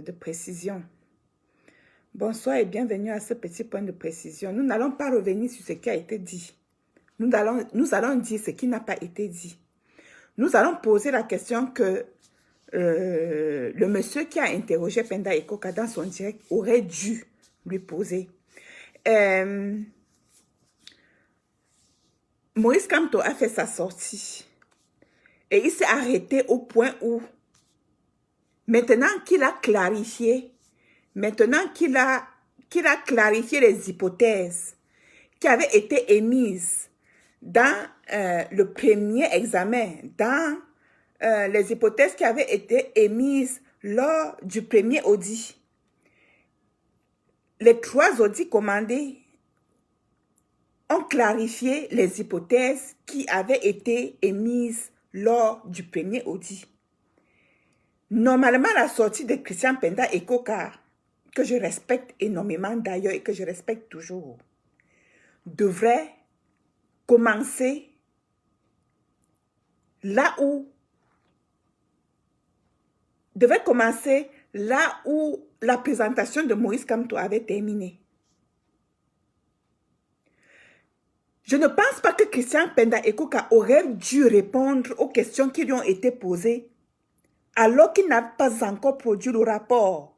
de précision. Bonsoir et bienvenue à ce petit point de précision. Nous n'allons pas revenir sur ce qui a été dit. Nous allons dire ce qui n'a pas été dit. Nous allons poser la question que le monsieur qui a interrogé Penda Ekoka dans son direct aurait dû lui poser. Moïse Kamto a fait sa sortie et il s'est arrêté au point où, maintenant qu'il a clarifié, qu'il a clarifié les hypothèses qui avaient été émises dans le premier examen, dans les hypothèses qui avaient été émises lors du premier audit. Les 3 audits commandés ont clarifié les hypothèses qui avaient été émises lors du premier audit. Normalement, la sortie de Christian Penda Ekoka, que je respecte énormément d'ailleurs et que je respecte toujours, devrait commencer là où la présentation de Moïse Kamto avait terminé. Je ne pense pas que Christian Penda Ekoka aurait dû répondre aux questions qui lui ont été posées alors qu'il n'a pas encore produit le rapport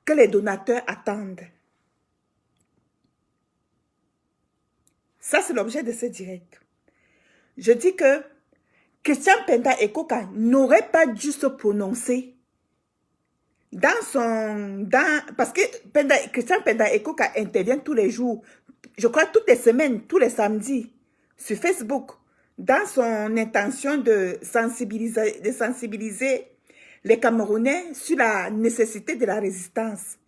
que les donateurs attendent. Ça, c'est l'objet de ce direct. Je dis que Christian Penda Ekoka n'aurait pas dû se prononcer parce que Christian Penda Ekoka intervient tous les jours, je crois toutes les semaines, tous les samedis, sur Facebook, dans son intention de sensibiliser les Camerounais sur la nécessité de la résistance.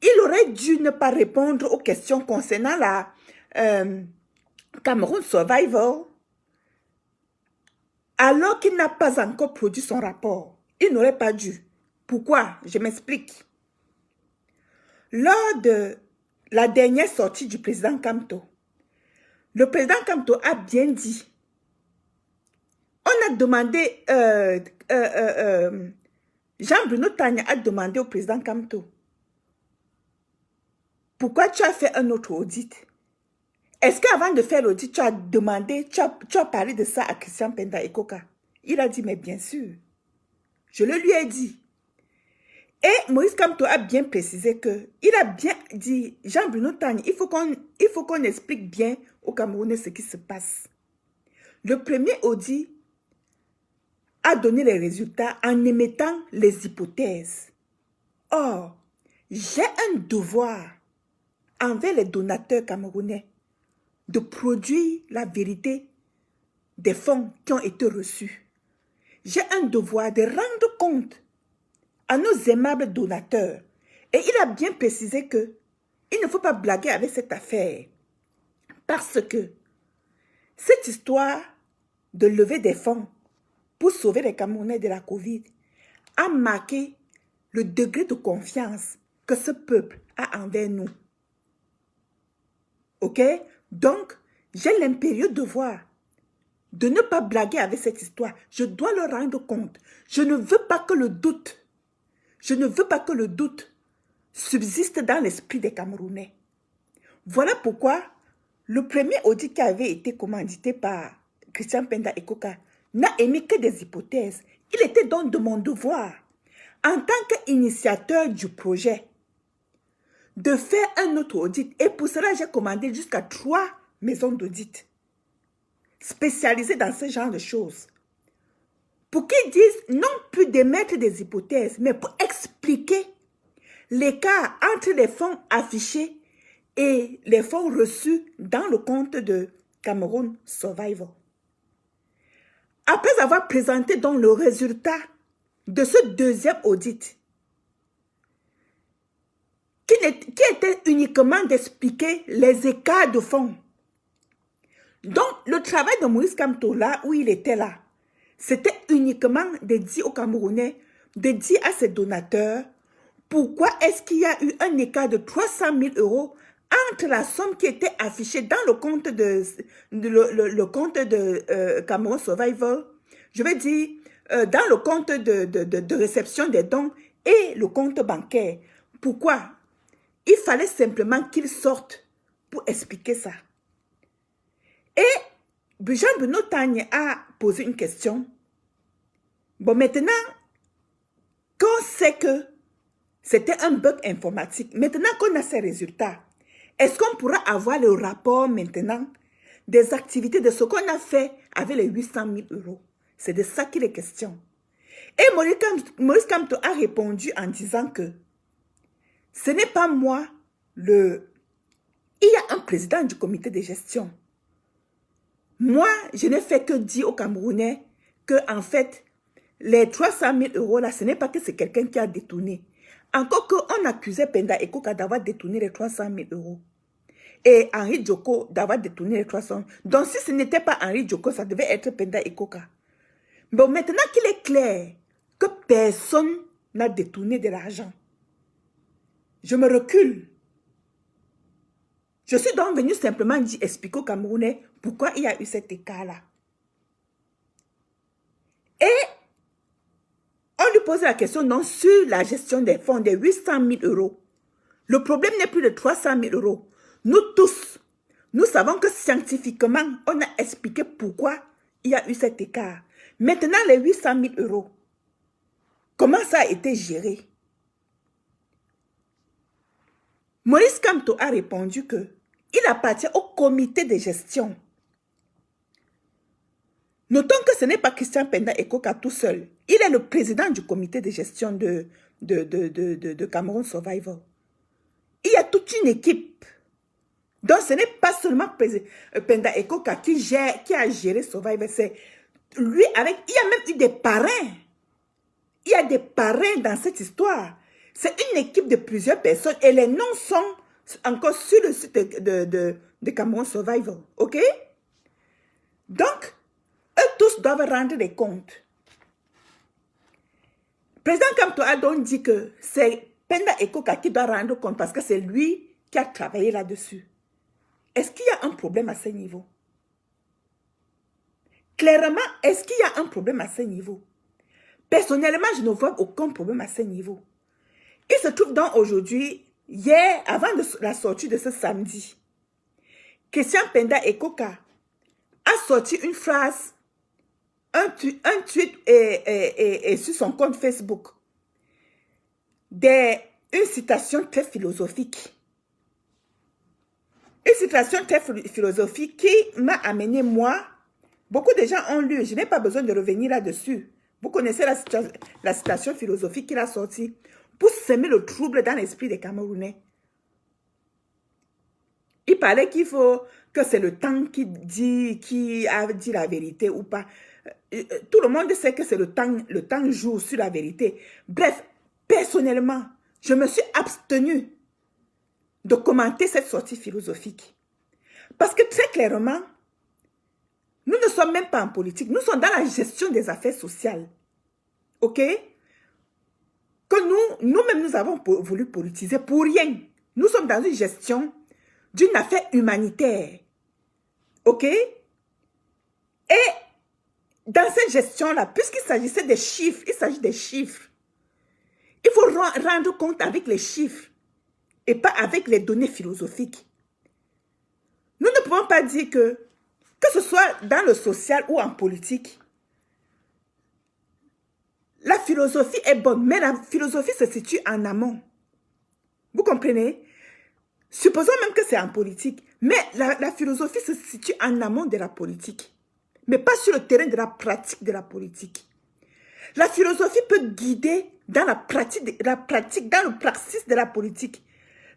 Il aurait dû ne pas répondre aux questions concernant la Cameroun Survival alors qu'il n'a pas encore produit son rapport. Il n'aurait pas dû. Pourquoi? Je m'explique. Lors de la dernière sortie du président Kamto, le président Kamto a bien dit, on a demandé, Jean-Bruno Tanya a demandé au président Kamto, pourquoi tu as fait un autre audit? Est-ce qu'avant de faire l'audit, tu as demandé, tu as parlé de ça à Christian Penda Ekoka? Il a dit, mais bien sûr. Je le lui ai dit. Et Moïse Kamto a bien précisé que, il a bien dit, Jean-Bruno Tanya, il faut qu'on explique bien aux Camerounais ce qui se passe. Le premier audit a donné les résultats en émettant les hypothèses. Or, j'ai un devoir envers les donateurs camerounais de produire la vérité des fonds qui ont été reçus. J'ai un devoir de rendre compte à nos aimables donateurs. Et il a bien précisé que il ne faut pas blaguer avec cette affaire. Parce que cette histoire de lever des fonds pour sauver les Camerounais de la Covid a marqué le degré de confiance que ce peuple a envers nous. Ok? Donc, j'ai l'impérieux devoir de ne pas blaguer avec cette histoire. Je dois leur rendre compte. Je ne veux pas que le doute subsiste dans l'esprit des Camerounais. Voilà pourquoi le premier audit qui avait été commandité par Christian Penda Ekoka n'a émis que des hypothèses. Il était donc de mon devoir, en tant qu'initiateur du projet, de faire un autre audit. Et pour cela, j'ai commandé jusqu'à 3 maisons d'audit spécialisées dans ce genre de choses. Pour qu'ils disent non plus d'émettre des hypothèses, mais pour expliquer l'écart entre les fonds affichés et les fonds reçus dans le compte de Cameroun Survival. Après avoir présenté donc le résultat de ce deuxième audit, qui était uniquement d'expliquer les écarts de fonds. Donc, le travail de Moïse Kamto, là où il était là, c'était uniquement de dire aux Camerounais, de dire à ses donateurs, pourquoi est-ce qu'il y a eu un écart de 300 000 € entre la somme qui était affichée dans le compte de Cameroun Survival, je vais dire, dans le compte de réception des dons et le compte bancaire. Pourquoi? Il fallait simplement qu'il sorte pour expliquer ça. Et Jean-Benoît Tagne a posé une question. Bon, maintenant, quand on sait que c'était un bug informatique, maintenant qu'on a ces résultats, est-ce qu'on pourra avoir le rapport maintenant des activités, de ce qu'on a fait avec les 800 000 euros? C'est de ça qu'il est question. Et Maurice Kamto a répondu en disant que ce n'est pas moi il y a un président du comité de gestion. Moi, je n'ai fait que dire aux Camerounais que, en fait, les 300 000 euros là, ce n'est pas que c'est quelqu'un qui a détourné. Encore qu'on accusait Penda Ekoka d'avoir détourné les 300 000 euros. Et Henri Djoko d'avoir détourné les 300 000. Donc, si ce n'était pas Henri Djoko, ça devait être Penda Ekoka. Bon, maintenant qu'il est clair que personne n'a détourné de l'argent, je me recule. Je suis donc venu simplement expliquer aux Camerounais pourquoi il y a eu cet écart-là. Et on lui pose la question non sur la gestion des fonds des 800 000 euros. Le problème n'est plus de 300 000 euros. Nous tous, nous savons que scientifiquement, on a expliqué pourquoi il y a eu cet écart. Maintenant, les 800 000 euros, comment ça a été géré? Maurice Kamto a répondu que il appartient au comité de gestion. Notons que ce n'est pas Christian Penda Ekoka tout seul. Il est le président du comité de gestion de Cameroun Survival. Il y a toute une équipe. Donc ce n'est pas seulement Penda Ekoka qui a géré Survival. C'est lui avec... Il y a même eu des parrains. Il y a des parrains dans cette histoire. C'est une équipe de plusieurs personnes et les noms sont encore sur le site de Cameroun Survival. OK? Donc, eux tous doivent rendre des comptes. Président Kamto a donc dit que c'est Penda Ekoka qui doit rendre compte parce que c'est lui qui a travaillé là-dessus. Est-ce qu'il y a un problème à ce niveau? Clairement, est-ce qu'il y a un problème à ce niveau? Personnellement, je ne vois aucun problème à ce niveau. Il se trouve donc aujourd'hui, hier, avant la sortie de ce samedi, Christian Penda Ekoka a sorti une phrase, un tweet et sur son compte Facebook, une citation très philosophique. Une citation très philosophique qui m'a amené, moi, beaucoup de gens ont lu, je n'ai pas besoin de revenir là-dessus. Vous connaissez la citation philosophique qu'il a sortie pour semer le trouble dans l'esprit des Camerounais. Il parlait qu'il faut que c'est le temps qui a dit la vérité ou pas. Tout le monde sait que c'est le temps joue sur la vérité. Bref, personnellement, je me suis abstenue de commenter cette sortie philosophique. Parce que très clairement, nous ne sommes même pas en politique. Nous sommes dans la gestion des affaires sociales. OK? Que nous-mêmes, nous avons voulu politiser pour rien. Nous sommes dans une gestion d'une affaire humanitaire. OK? Et dans cette gestion-là, puisqu'il s'agissait des chiffres, il s'agit des chiffres. Il faut rendre compte avec les chiffres et pas avec les données philosophiques. Nous ne pouvons pas dire que ce soit dans le social ou en politique, la philosophie est bonne, mais la philosophie se situe en amont. Vous comprenez? Supposons même que c'est en politique, mais la philosophie se situe en amont de la politique, mais pas sur le terrain de la pratique de la politique. La philosophie peut guider dans la pratique, dans le praxis de la politique,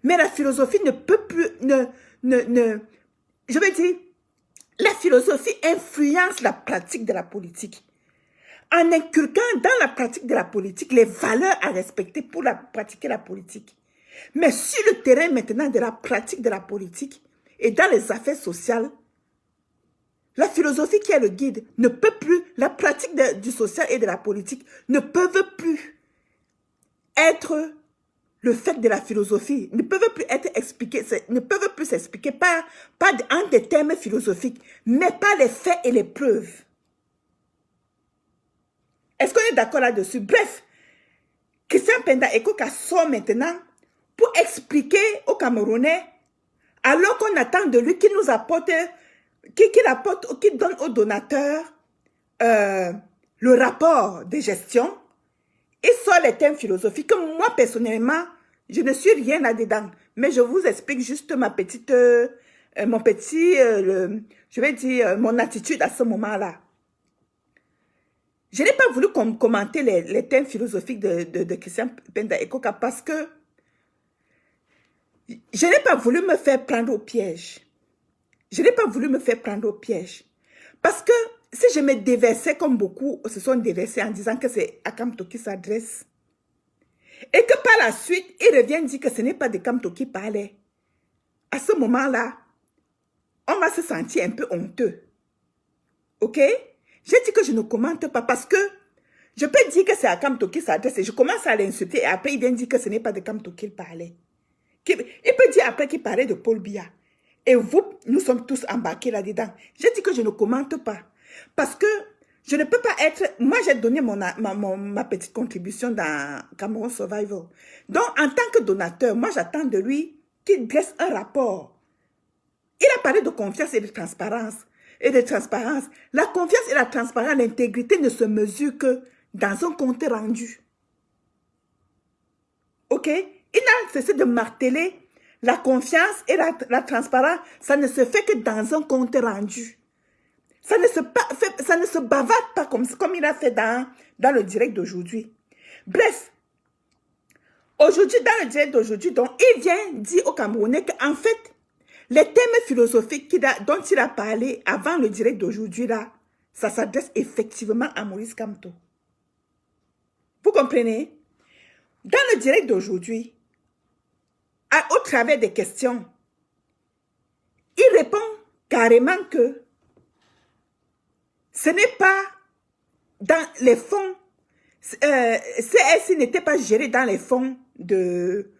mais la philosophie ne peut plus, je veux dire, la philosophie influence la pratique de la politique. En inculquant dans la pratique de la politique les valeurs à respecter pour pratiquer la politique. Mais sur le terrain maintenant de la pratique de la politique et dans les affaires sociales, la philosophie qui est le guide ne peut plus, la pratique du social et de la politique ne peuvent plus être le fait de la philosophie, ne peuvent plus être expliqués, ne peuvent plus s'expliquer pas en des termes philosophiques, mais par les faits et les preuves. Est-ce qu'on est d'accord là-dessus? Bref, Christian Penda Ekoka sort maintenant pour expliquer aux Camerounais, alors qu'on attend de lui qu'il nous apporte, qu'il donne aux donateurs le rapport de gestion, il sort les thèmes philosophiques que moi, personnellement, je ne suis rien là-dedans. Mais je vous explique juste ma petite, je vais dire, mon attitude à ce moment-là. Je n'ai pas voulu commenter les thèmes philosophiques de Christian Penda Ekoka parce que je n'ai pas voulu me faire prendre au piège. Je n'ai pas voulu me faire prendre au piège. Parce que si je me déversais comme beaucoup se sont déversés en disant que c'est à Kamto qui s'adresse, et que par la suite, il revient dire que ce n'est pas de Kamto qui parlait, à ce moment-là, on va se sentir un peu honteux. Ok? J'ai dit que je ne commente pas parce que je peux dire que c'est à Kamto qui s'adresse et je commence à l'insulter et après il vient dire que ce n'est pas de Kamto qu'il parlait. Il peut dire après qu'il parlait de Paul Biya. Et vous, nous sommes tous embarqués là-dedans. J'ai dit que je ne commente pas. Parce que je ne peux pas être... Moi, j'ai donné ma petite contribution dans Cameroun Survival. Donc, en tant que donateur, moi, j'attends de lui qu'il dresse un rapport. Il a parlé de confiance et de transparence. La confiance et la transparence, l'intégrité ne se mesurent que dans un compte rendu. Ok? Il n'a cessé de marteler la confiance et la transparence. Ça ne se fait que dans un compte rendu. Ça ne se bavarde pas comme il a fait dans le direct d'aujourd'hui. Bref, aujourd'hui, dans le direct d'aujourd'hui, il vient dire aux Camerounais qu'en fait, les thèmes philosophiques dont il a parlé avant le direct d'aujourd'hui, là, ça s'adresse effectivement à Maurice Kamto. Vous comprenez? Dans le direct d'aujourd'hui, au travers des questions, il répond carrément que ce n'est pas dans les fonds, CSI n'était pas géré dans les fonds de...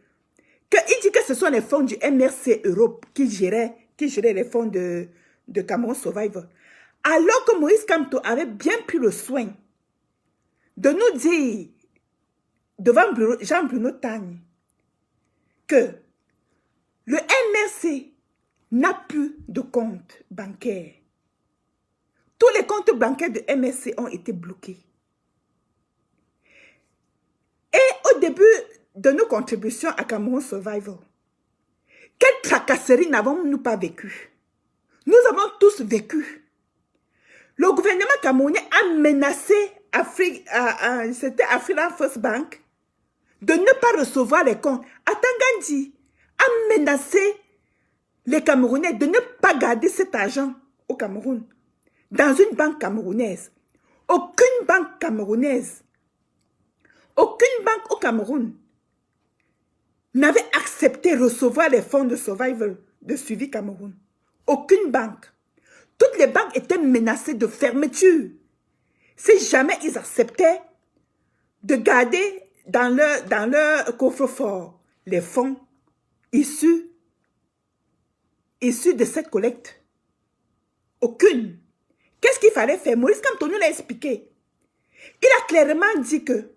Il dit que ce sont les fonds du MRC Europe qui géraient les fonds de Cameroun Survivor. Alors que Maurice Kamto avait bien pris le soin de nous dire, devant Jean-Bruno Tagne, que le MRC n'a plus de compte bancaire. Tous les comptes bancaires de MRC ont été bloqués. Et au début de nos contributions à Cameroun Survival, quelle tracasserie n'avons-nous pas vécu? Nous avons tous vécu. Le gouvernement camerounais a menacé c'était African First Bank, de ne pas recevoir les comptes. Atangandi a menacé les Camerounais de ne pas garder cet argent au Cameroun, dans une banque camerounaise. Aucune banque camerounaise, aucune banque au Cameroun n'avait accepté de recevoir les fonds de survival de suivi Cameroun. Aucune banque. Toutes les banques étaient menacées de fermeture. Si jamais ils acceptaient de garder dans leur coffre-fort les fonds issus de cette collecte. Aucune. Qu'est-ce qu'il fallait faire? Maurice Kamto nous l'a expliqué. Il a clairement dit que,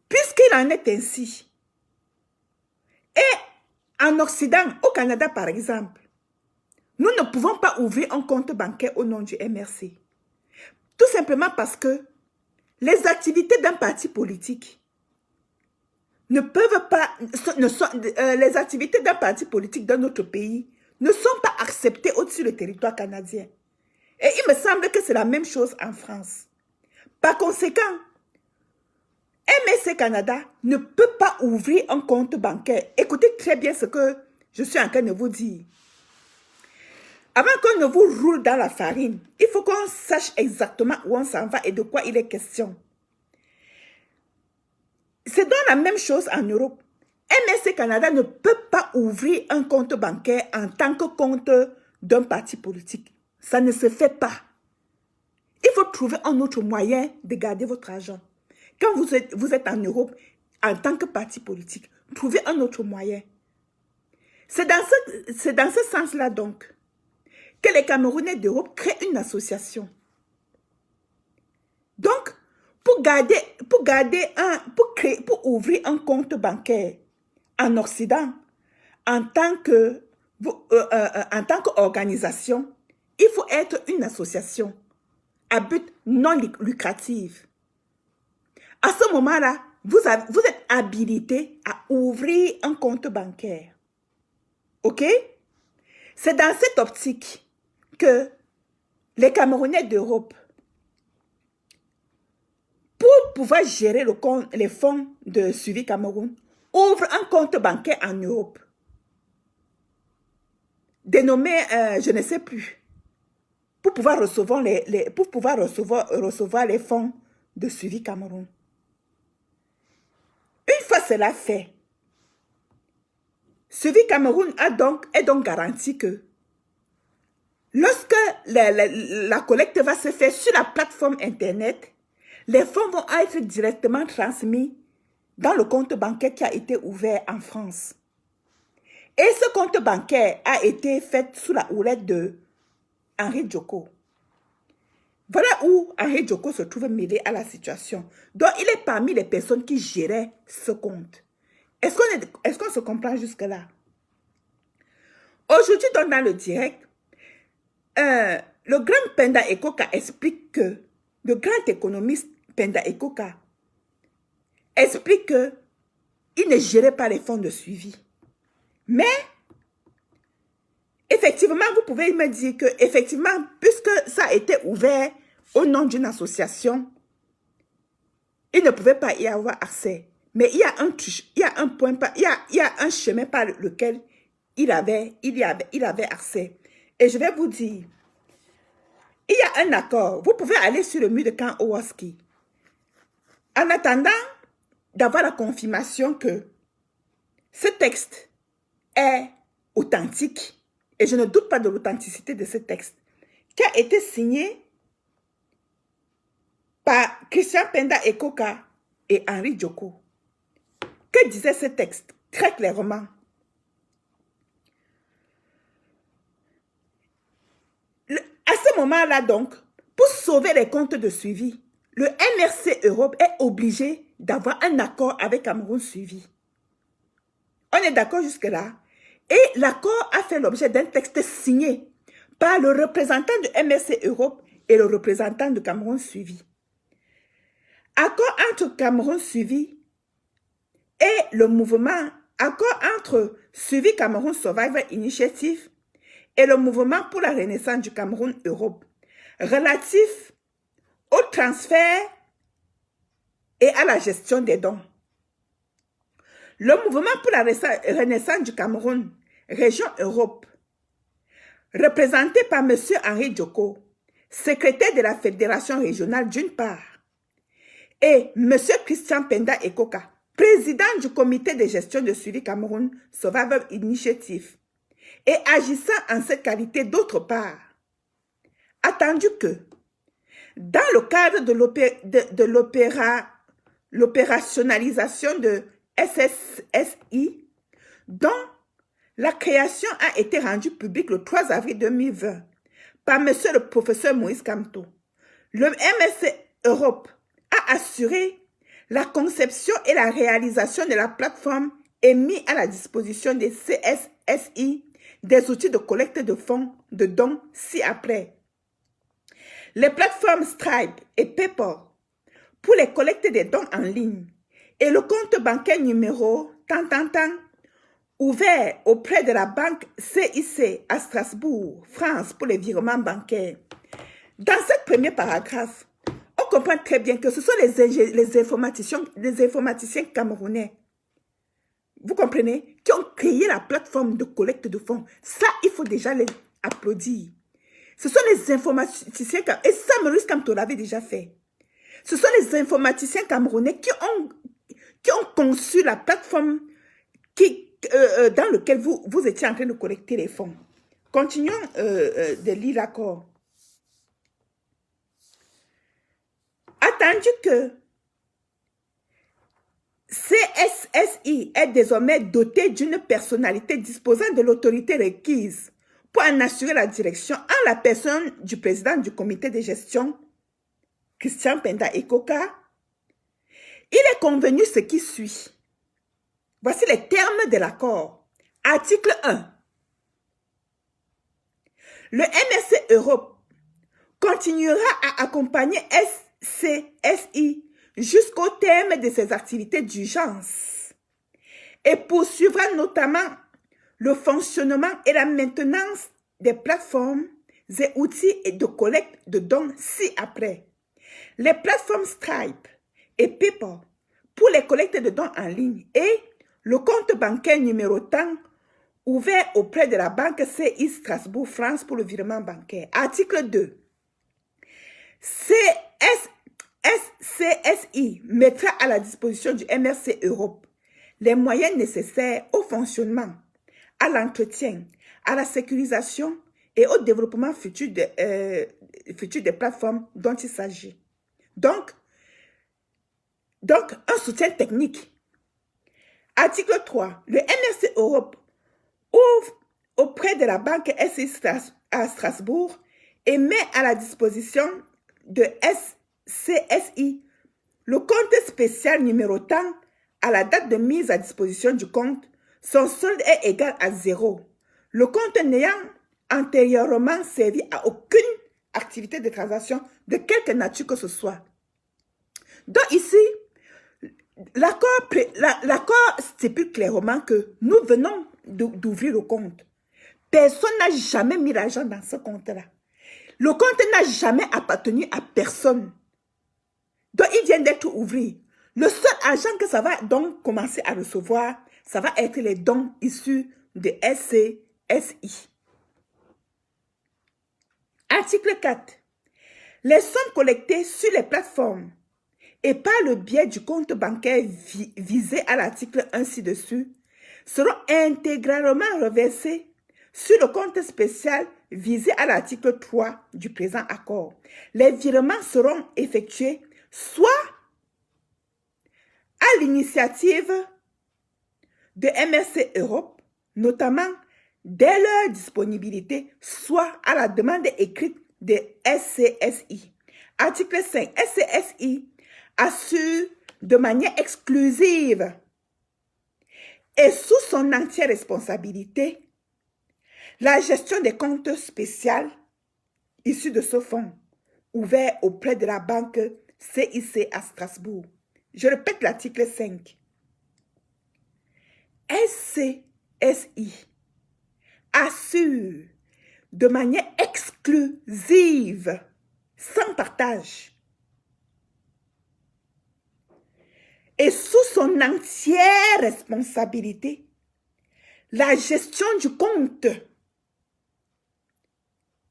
puisqu'il en est ainsi, et en Occident, au Canada par exemple, nous ne pouvons pas ouvrir un compte bancaire au nom du MRC. Tout simplement parce que les activités d'un parti politique ne peuvent pas, les activités d'un parti politique dans notre pays ne sont pas acceptées au-dessus du territoire canadien. Et il me semble que c'est la même chose en France. Par conséquent, MSC Canada ne peut pas ouvrir un compte bancaire. Écoutez très bien ce que je suis en train de vous dire. Avant qu'on ne vous roule dans la farine, il faut qu'on sache exactement où on s'en va et de quoi il est question. C'est donc la même chose en Europe. MSC Canada ne peut pas ouvrir un compte bancaire en tant que compte d'un parti politique. Ça ne se fait pas. Il faut trouver un autre moyen de garder votre argent. Quand vous êtes en Europe, en tant que parti politique, trouvez un autre moyen. C'est dans ce sens-là donc que les Camerounais d'Europe créent une association. Donc, pour ouvrir un compte bancaire en Occident, en tant qu'organisation, il faut être une association à but non lucratif. À ce moment-là, vous êtes habilité à ouvrir un compte bancaire. OK? C'est dans cette optique que les Camerounais d'Europe, pour pouvoir gérer les fonds de suivi Cameroun, ouvrent un compte bancaire en Europe, dénommé, je ne sais plus, pour pouvoir recevoir les fonds de suivi Cameroun. Une fois cela fait, Suivi Cameroun est donc garanti que lorsque la collecte va se faire sur la plateforme Internet, les fonds vont être directement transmis dans le compte bancaire qui a été ouvert en France. Et ce compte bancaire a été fait sous la houlette de Henri Djoko. Voilà où Henri Djoko se trouve mêlé à la situation. Donc, il est parmi les personnes qui géraient ce compte. Est-ce qu'on se comprend jusque-là? Aujourd'hui, dans le direct, le grand Penda Ekoka explique que, le grand économiste Penda Ekoka explique que il ne gérait pas les fonds de suivi. Mais, effectivement, vous pouvez me dire que, effectivement, puisque ça a été ouvert au nom d'une association, il ne pouvait pas y avoir accès. Mais il y a un chemin par lequel il avait accès. Et je vais vous dire, il y a un accord. Vous pouvez aller sur le mur de Camp Owaski. En attendant d'avoir la confirmation que ce texte est authentique, et je ne doute pas de l'authenticité de ce texte, qui a été signé par Christian Penda Ekoka et Henri Djoko. Que disait ce texte? Très clairement. À ce moment-là, donc, pour sauver les comptes de suivi, le MRC Europe est obligé d'avoir un accord avec Cameroun Suivi. On est d'accord jusque-là? Et l'accord a fait l'objet d'un texte signé par le représentant du MRC Europe et le représentant de Cameroun Suivi. Accord entre Cameroun Suivi et le mouvement, accord entre Suivi Cameroun Survivor Initiative et le mouvement pour la renaissance du Cameroun Europe, relatif au transfert et à la gestion des dons. Le mouvement pour la renaissance du Cameroun, région Europe, représenté par M. Henri Djoko, secrétaire de la fédération régionale d'une part, et M. Christian Penda Ekoka, président du comité de gestion de suivi Cameroun Survivor Initiative, et agissant en cette qualité d'autre part, attendu que, dans le cadre de l'opérationnalisation de SSSI, dont la création a été rendue publique le 3 avril 2020 par M. le professeur Moïse Kamto, le MSC Europe a assuré la conception et la réalisation de la plateforme et mis à la disposition des CSSI des outils de collecte de fonds de dons ci-après. Les plateformes Stripe et PayPal pour les collectes des dons en ligne et le compte bancaire numéro ouvert auprès de la banque CIC à Strasbourg, France pour les virements bancaires. Dans ce premier paragraphe, on comprend très bien que ce sont les informaticiens camerounais, vous comprenez, qui ont créé la plateforme de collecte de fonds. Ça, il faut déjà les applaudir. Ce sont les informaticiens, et ça, Maurice Kamto l'avait déjà fait. Ce sont les informaticiens camerounais qui ont conçu la plateforme dans laquelle vous étiez en train de collecter les fonds. Continuons de lire l'accord. Attendu que CSSI est désormais doté d'une personnalité disposant de l'autorité requise pour en assurer la direction en la personne du président du comité de gestion, Christian Penda Ekoka, Il est convenu ce qui suit. Voici les termes de l'accord. Article 1. Le MRC Europe continuera à accompagner SCSI jusqu'au terme de ses activités d'urgence et poursuivra notamment le fonctionnement et la maintenance des plateformes et outils de collecte de dons ci-après. Les plateformes Stripe et PayPal pour les collectes de dons en ligne et le compte bancaire numérotant ouvert auprès de la banque CI Strasbourg France pour le virement bancaire. Article 2. SCSI mettra à la disposition du MRC Europe les moyens nécessaires au fonctionnement, à l'entretien, à la sécurisation et au développement futur des plateformes dont il s'agit. Donc, un soutien technique. Article 3. Le MRC Europe ouvre auprès de la banque SI à Strasbourg et met à la disposition de SCSI le compte spécial numérotant à la date de mise à disposition du compte. Son solde est égal à 0. Le compte n'ayant antérieurement servi à aucune activité de transaction de quelque nature que ce soit. Donc ici, l'accord stipule clairement que nous venons d'ouvrir le compte. Personne n'a jamais mis l'argent dans ce compte-là. Le compte n'a jamais appartenu à personne. Donc, il vient d'être ouvert. Le seul argent que ça va donc commencer à recevoir, ça va être les dons issus de SCSI. Article 4. Les sommes collectées sur les plateformes et par le biais du compte bancaire visé à l'article 1 ci-dessus seront intégralement reversées sur le compte spécial visé à l'article 3 du présent accord. Les virements seront effectués soit à l'initiative de MRC Europe, notamment dès leur disponibilité, soit à la demande écrite de SCSI. Article 5. SCSI assure de manière exclusive et sous son entière responsabilité la gestion des comptes spéciaux issus de ce fonds, ouvert auprès de la banque CIC à Strasbourg. Je répète l'article 5. SCSI assure de manière exclusive, sans partage, et sous son entière responsabilité, la gestion du compte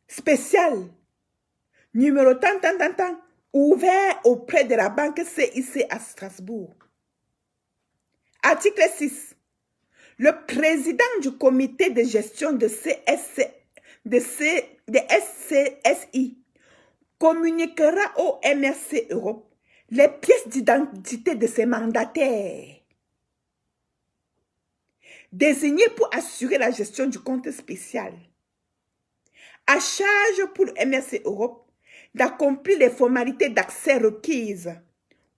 spécial numérotant ouvert auprès de la banque CIC à Strasbourg. Article 6. Le président du comité de gestion de SCSI communiquera au MRC Europe les pièces d'identité de ses mandataires désignés pour assurer la gestion du compte spécial. À charge pour le MRC Europe d'accomplir les formalités d'accès requises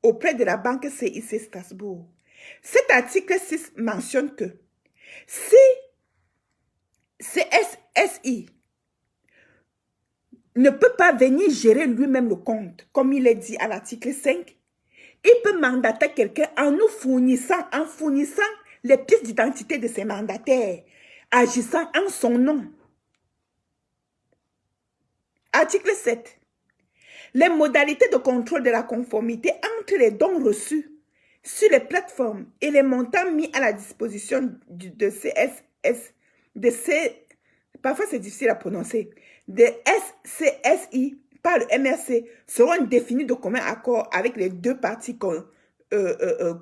auprès de la banque CIC Strasbourg. Cet article 6 mentionne que si CSSI ne peut pas venir gérer lui-même le compte, comme il est dit à l'article 5, il peut mandater quelqu'un en fournissant les pièces d'identité de ses mandataires, agissant en son nom. Article 7. Les modalités de contrôle de la conformité entre les dons reçus sur les plateformes et les montants mis à la disposition de parfois c'est difficile à prononcer, de SCSI par le MRC seront définis de commun accord avec les deux parties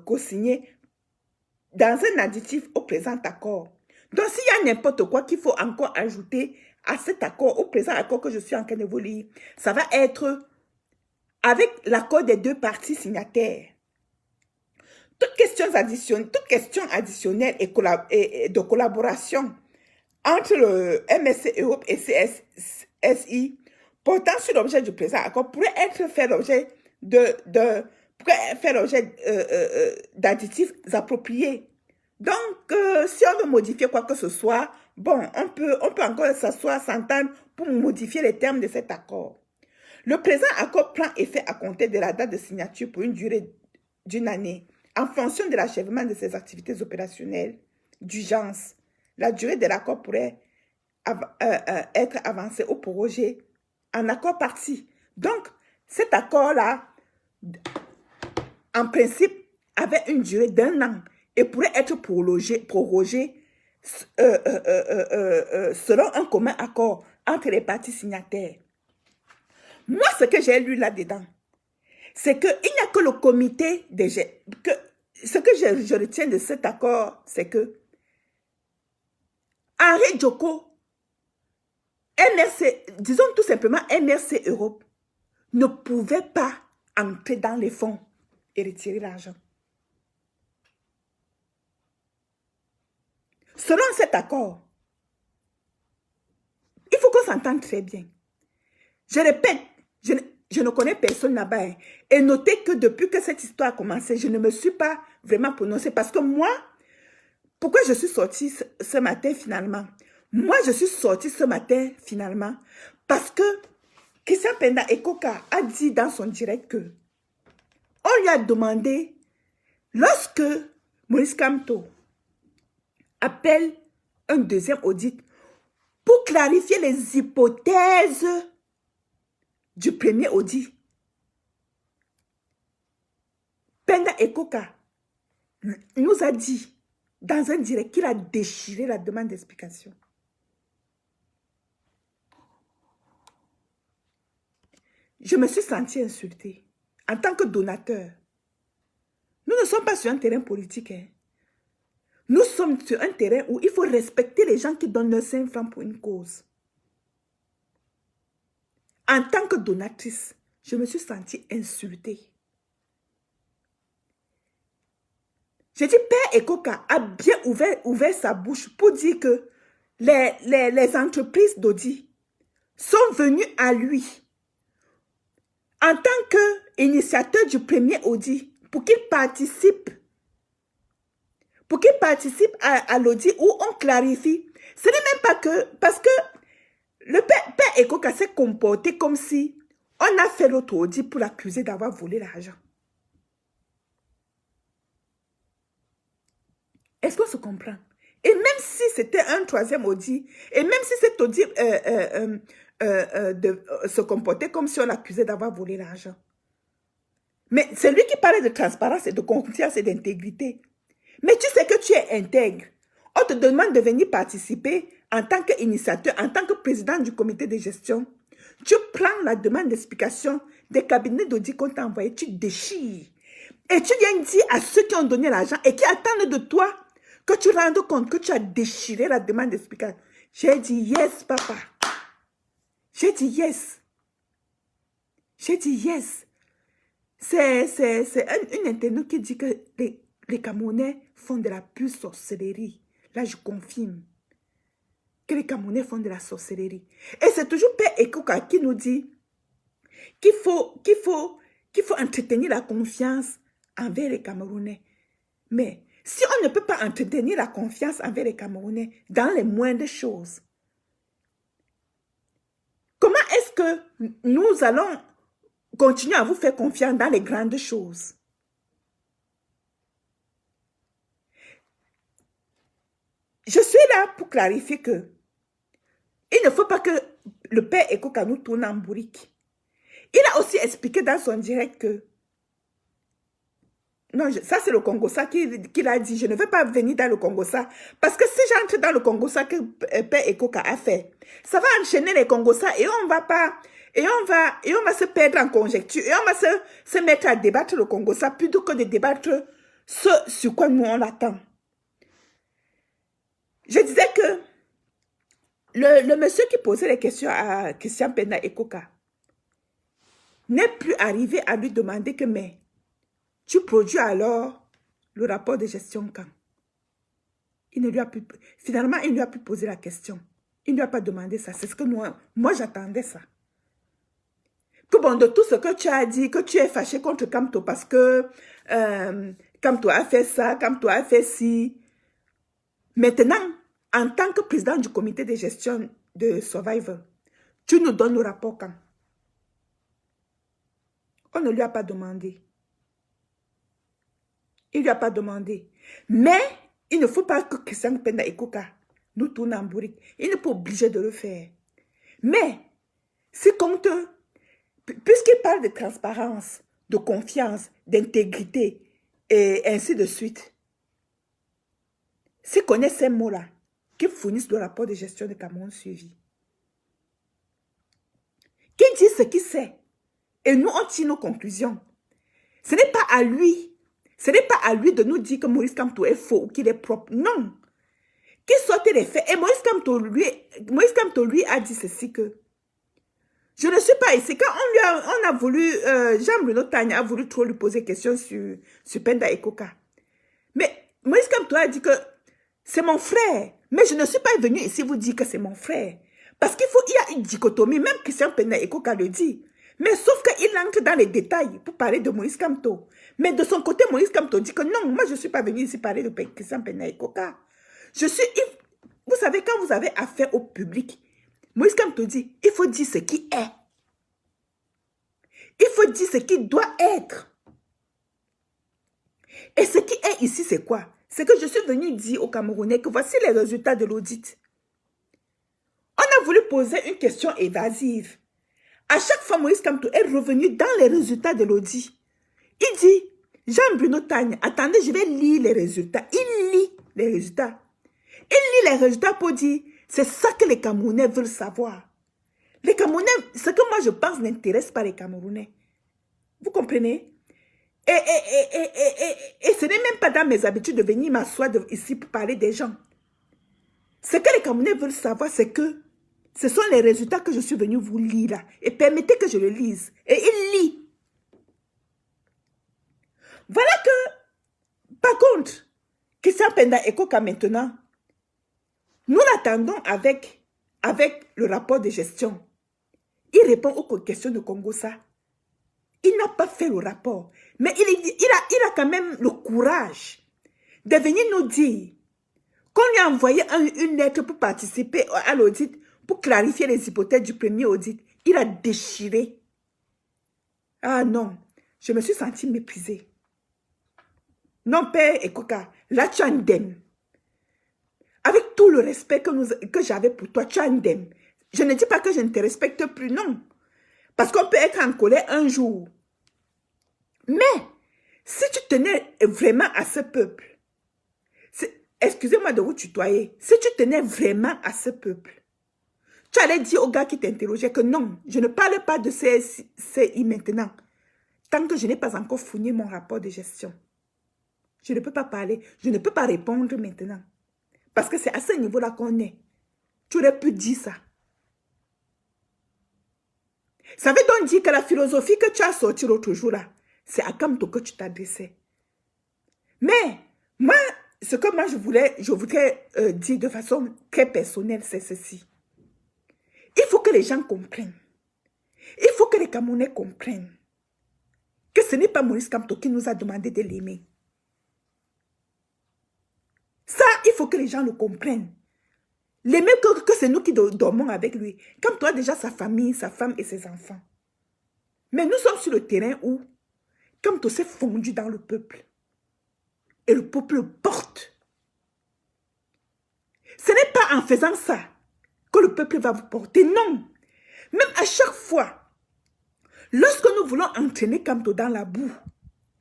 co-signées dans un additif au présent accord. Donc, s'il y a n'importe quoi qu'il faut encore ajouter à cet accord, au présent accord que je suis en train de vous lire, ça va être avec l'accord des deux parties signataires. Toute question additionnelle et de collaboration entre le MRC Europe et CSI portant sur l'objet du présent accord pourrait être fait l'objet de pourrait faire l'objet d'additifs appropriés. Donc, si on veut modifier quoi que ce soit, bon, on peut encore s'asseoir, s'entendre pour modifier les termes de cet accord. Le présent accord prend effet à compter de la date de signature pour une durée d'une année, en fonction de l'achèvement de ses activités opérationnelles d'urgence. La durée de l'accord pourrait être avancée au prorogé en accord parti. Donc, cet accord-là, en principe, avait une durée d'1 an et pourrait être prorogé selon un commun accord entre les parties signataires. Moi, ce que j'ai lu là-dedans, c'est qu'il n'y a que le comité des... Ce que je retiens de cet accord, c'est que Henri Djoko, NRC, disons tout simplement NRC Europe, ne pouvait pas entrer dans les fonds et retirer l'argent. Selon cet accord, il faut qu'on s'entende très bien. Je répète, je ne connais personne là-bas. Hein. Et notez que depuis que cette histoire a commencé, je ne me suis pas vraiment prononcée. Parce que moi, pourquoi je suis sortie ce matin finalement? Moi, je suis sortie ce matin finalement parce que Christian Penda Ekoka a dit dans son direct que on lui a demandé, lorsque Maurice Kamto appelle un deuxième audit pour clarifier les hypothèses du premier audit, Penda Ekoka nous a dit dans un direct qu'il a déchiré la demande d'explication. Je me suis sentie insultée en tant que donateur. Nous ne sommes pas sur un terrain politique. Hein. Nous sommes sur un terrain où il faut respecter les gens qui donnent leurs 5 francs pour une cause. En tant que donatrice, je me suis sentie insultée. J'ai dit, Père Ekoka a bien ouvert sa bouche pour dire que les entreprises d'audit sont venues à lui en tant qu'initiateur du premier audit pour qu'il participe à l'audit où on clarifie. Ce n'est même pas que, parce que le père Ekoka s'est comporté comme si on a fait l'autre audit pour l'accuser d'avoir volé l'argent. Est-ce qu'on se comprend? Et même si c'était un troisième audit, et même si cet audit se comportait comme si on l'accusait d'avoir volé l'argent. Mais c'est lui qui parlait de transparence et de confiance et d'intégrité. Mais tu sais que tu es intègre. On te demande de venir participer en tant qu'initiateur, en tant que président du comité de gestion. Tu prends la demande d'explication des cabinets d'audit qu'on t'a envoyé, tu déchires. Et tu viens dire à ceux qui ont donné l'argent et qui attendent de toi que tu rendes compte que tu as déchiré la demande d'explication. J'ai dit yes, papa. J'ai dit yes. J'ai dit yes. C'est une internaute qui dit que les Camerounais font de la pure sorcellerie. Là, je confirme que les Camerounais font de la sorcellerie. Et c'est toujours Père Ekoka qui nous dit qu'il faut entretenir la confiance envers les Camerounais. Mais si on ne peut pas entretenir la confiance envers les Camerounais dans les moindres choses, comment est-ce que nous allons continuer à vous faire confiance dans les grandes choses? Je suis là pour clarifier que il ne faut pas que le père Ekoka nous tourne en bourrique. Il a aussi expliqué dans son direct que non, ça c'est le Congossa qui l'a dit. Je ne veux pas venir dans le Congossa. Parce que si j'entre dans le Congossa que Père Ekoka a fait, ça va enchaîner les Congossa et on va se perdre en conjecture. Et on va se mettre à débattre le Congossa plutôt que de débattre ce sur quoi nous on l'attend. Je disais que le monsieur qui posait les questions à Christian Penda Ekoka n'est plus arrivé à lui demander que mais tu produis alors le rapport de gestion quand? Finalement, il ne lui a plus posé la question. Il ne lui a pas demandé ça. C'est ce que moi j'attendais ça. Que bon, de tout ce que tu as dit, que tu es fâché contre Kamto parce que Kamto a fait ça, Kamto a fait ci. Maintenant, en tant que président du comité de gestion de Survivor, tu nous donnes le rapport quand? On ne lui a pas demandé. Il ne lui a pas demandé. Mais il ne faut pas que Christian Penda Ekoka nous tourne en bourrique. Il n'est pas obligé de le faire. Mais, si compte, puisqu'il parle de transparence, de confiance, d'intégrité, et ainsi de suite, s'il connaît ces mots-là, qu'il fournisse le rapport de gestion de Cameroun suivi. Qu'il dise ce qu'il sait. Et nous, on tire nos conclusions. Ce n'est pas à lui. Ce n'est pas à lui de nous dire que Maurice Kamto est faux ou qu'il est propre. Non. Qu'il sorte les faits. Et Maurice Kamto, lui, a dit ceci que je ne suis pas ici. Quand on a voulu, Jean-Bruno Tanya a voulu trop lui poser question sur Penda Ekoka. Mais Maurice Kamto a dit que c'est mon frère. Mais je ne suis pas venu ici vous dire que c'est mon frère. Parce qu'il y a une dichotomie. Même Christian Penda Ekoka le dit. Mais sauf qu'il entre dans les détails pour parler de Maurice Kamto. Mais de son côté, Maurice Kamto dit que non, moi je ne suis pas venu ici parler de Christian Penda Ekoka. Vous savez, quand vous avez affaire au public, Maurice Kamto dit, il faut dire ce qui est. Il faut dire ce qui doit être. Et ce qui est ici, c'est quoi? C'est que je suis venu dire aux Camerounais que voici les résultats de l'audit. On a voulu poser une question évasive. À chaque fois, Maurice Kamto est revenu dans les résultats de l'audit. Il dit, Jean-Bruno Tagne, attendez, je vais lire les résultats. Il lit les résultats. Il lit les résultats pour dire, c'est ça que les Camerounais veulent savoir. Les Camerounais, ce que moi je pense n'intéresse pas les Camerounais. Vous comprenez? Et ce n'est même pas dans mes habitudes de venir m'asseoir ici pour parler des gens. Ce que les Camerounais veulent savoir, c'est que ce sont les résultats que je suis venu vous lire là. Et permettez que je le lise. Et il lit. Voilà que, par contre, Christian Penda Ekoka maintenant, nous l'attendons avec le rapport de gestion. Il répond aux questions de Congossa. Il n'a pas fait le rapport. Mais il a quand même le courage de venir nous dire qu'on lui a envoyé une lettre pour participer à l'audit, pour clarifier les hypothèses du premier audit. Il a déchiré. Ah non, je me suis sentie méprisée. Non, Père Ekoka, là tu as un dème. Avec tout le respect que j'avais pour toi, tu as un dème. Je ne dis pas que je ne te respecte plus, non. Parce qu'on peut être en colère un jour. Mais, si tu tenais vraiment à ce peuple, excusez-moi de vous tutoyer, si tu tenais vraiment à ce peuple, tu allais dire au gars qui t'interrogeait que non, je ne parle pas de CSI maintenant, tant que je n'ai pas encore fourni mon rapport de gestion. Je ne peux pas parler, je ne peux pas répondre maintenant. Parce que c'est à ce niveau-là qu'on est. Tu aurais pu dire ça. Ça veut donc dire que la philosophie que tu as sortie l'autre jour là, c'est à Kamto que tu t'adressais. Mais, moi, ce que moi je voudrais dire de façon très personnelle, c'est ceci. Il faut que les gens comprennent. Il faut que les Camerounais comprennent que ce n'est pas Maurice Kamto qui nous a demandé de l'aimer. Ça, il faut que les gens le comprennent. L'aimer que c'est nous qui dormons avec lui. Kamto a déjà sa famille, sa femme et ses enfants. Mais nous sommes sur le terrain où Kamto s'est fondu dans le peuple. Et le peuple le porte. Ce n'est pas en faisant ça que le peuple va vous porter. Non. Même à chaque fois, lorsque nous voulons entraîner Kamto dans la boue,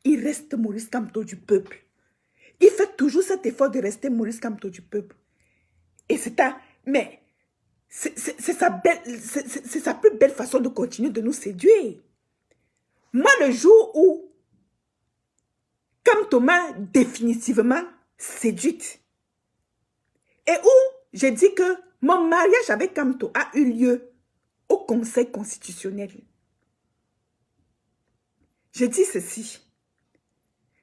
il reste Maurice Kamto du peuple. Il fait toujours cet effort de rester Maurice Kamto du peuple. Et c'est sa plus belle façon de continuer de nous séduire. Moi, le jour où Kamto m'a définitivement séduite et où j'ai dit que mon mariage avec Kamto a eu lieu au Conseil constitutionnel, j'ai dit ceci.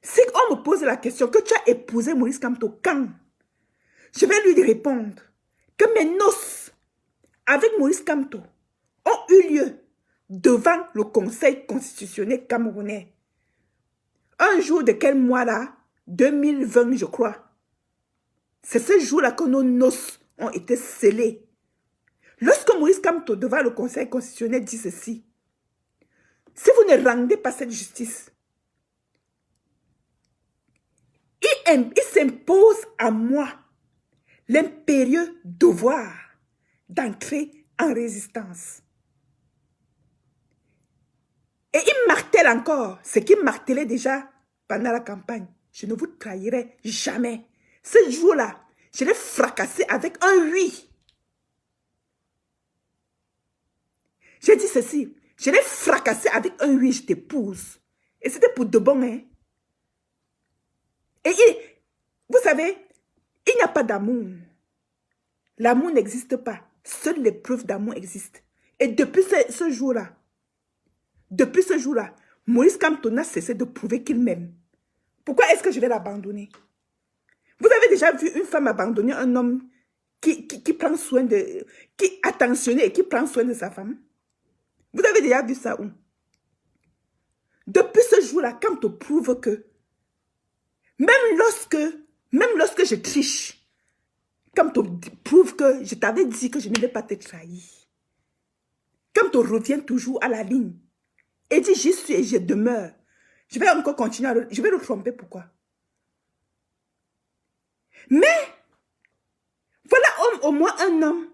Si on me pose la question que tu as épousé Maurice Kamto quand, je vais lui répondre que mes noces avec Maurice Kamto ont eu lieu devant le Conseil constitutionnel camerounais. Un jour de quel mois là? 2020, je crois. C'est ce jour-là que nos noces ont été scellées. Lorsque Maurice Kamto, devant le Conseil constitutionnel, dit ceci, si vous ne rendez pas cette justice, il s'impose à moi l'impérieux devoir d'entrer en résistance. Et il martèle encore ce qu'il martelait déjà pendant la campagne. Je ne vous trahirai jamais. Ce jour-là, je l'ai fracassé avec un oui. J'ai dit ceci, je l'ai fracassé avec un oui, je t'épouse. Et c'était pour de bon, hein. Et vous savez, il n'y a pas d'amour. L'amour n'existe pas. Seules les preuves d'amour existent. Et depuis ce jour-là, Maurice Kamto n'a cessé de prouver qu'il m'aime. Pourquoi est-ce que je vais l'abandonner? Vous avez déjà vu une femme abandonner un homme qui prend soin de... qui est attentionné et qui prend soin de sa femme? Vous avez déjà vu ça où? Depuis ce jour-là, Kamto prouve que même lorsque je triche, Kamto prouve que je t'avais dit que je ne vais pas te trahir. Kamto revient toujours à la ligne et dit j'y suis et je demeure. Je vais encore continuer, je vais le tromper, pourquoi? Mais, voilà au moins un homme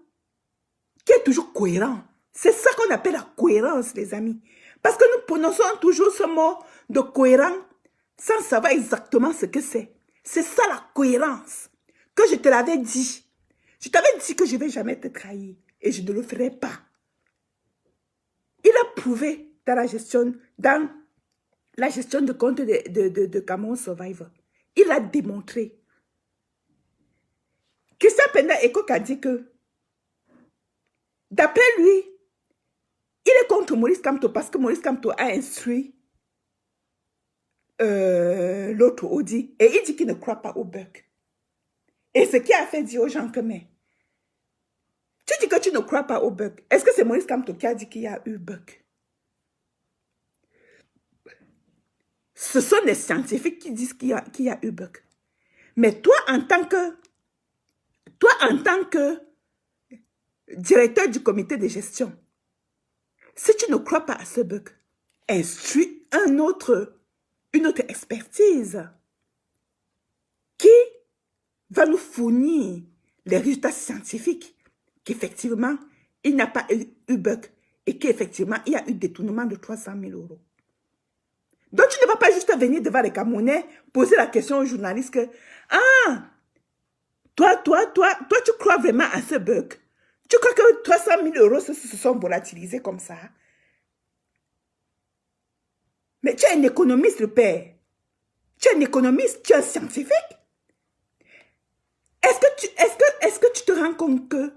qui est toujours cohérent. C'est ça qu'on appelle la cohérence, les amis. Parce que nous prononçons toujours ce mot de cohérent sans savoir exactement ce que c'est. C'est ça la cohérence que je te l'avais dit. Je t'avais dit que je ne vais jamais te trahir et je ne le ferai pas. Il a prouvé dans la gestion de compte de Cameroun Survivor. Il a démontré. Christian Penda Ekok a dit que, d'après lui, il est contre Maurice Kamto parce que Maurice Kamto a instruit l'autre Audi et il dit qu'il ne croit pas au bug. Et ce qui a fait dire aux gens que, mais, tu dis que tu ne crois pas au bug. Est-ce que c'est Maurice Kamto qui a dit qu'il y a eu bug? Ce sont les scientifiques qui disent qu'il y a eu bug. Mais toi, en tant que directeur du comité de gestion, si tu ne crois pas à ce bug, instruis une autre expertise qui va nous fournir les résultats scientifiques qu'effectivement, il n'y a pas eu bug et qu'effectivement, il y a eu détournement de 300 000 €. Donc, tu ne vas pas juste venir devant les Camerounais poser la question aux journalistes que « Ah, toi, tu crois vraiment à ce bug? Tu crois que 300 000 € se sont volatilisés comme ça? » Mais tu es un économiste, le père. Tu es un économiste, tu es un scientifique. Est-ce que tu te rends compte que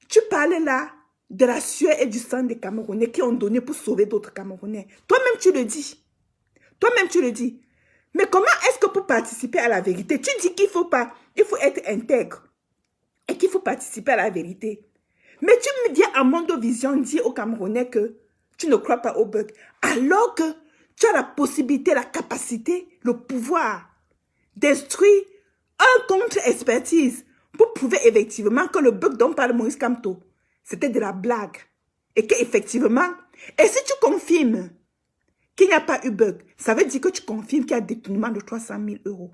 tu parles là de la sueur et du sang des Camerounais qui ont donné pour sauver d'autres Camerounais? Toi-même, tu le dis. Toi-même, tu le dis. Mais comment est-ce que pour participer à la vérité, tu dis qu'il faut pas, il faut être intègre et qu'il faut participer à la vérité. Mais tu me dis à Mondovision, dis aux Camerounais que tu ne crois pas au bug, alors que tu as la possibilité, la capacité, le pouvoir d'instruire un contre-expertise pour prouver effectivement que le bug dont parle Maurice Kamto, c'était de la blague. Et qu'effectivement, et si tu confirmes qu'il n'y a pas eu bug, ça veut dire que tu confirmes qu'il y a détournement de 300 000 €.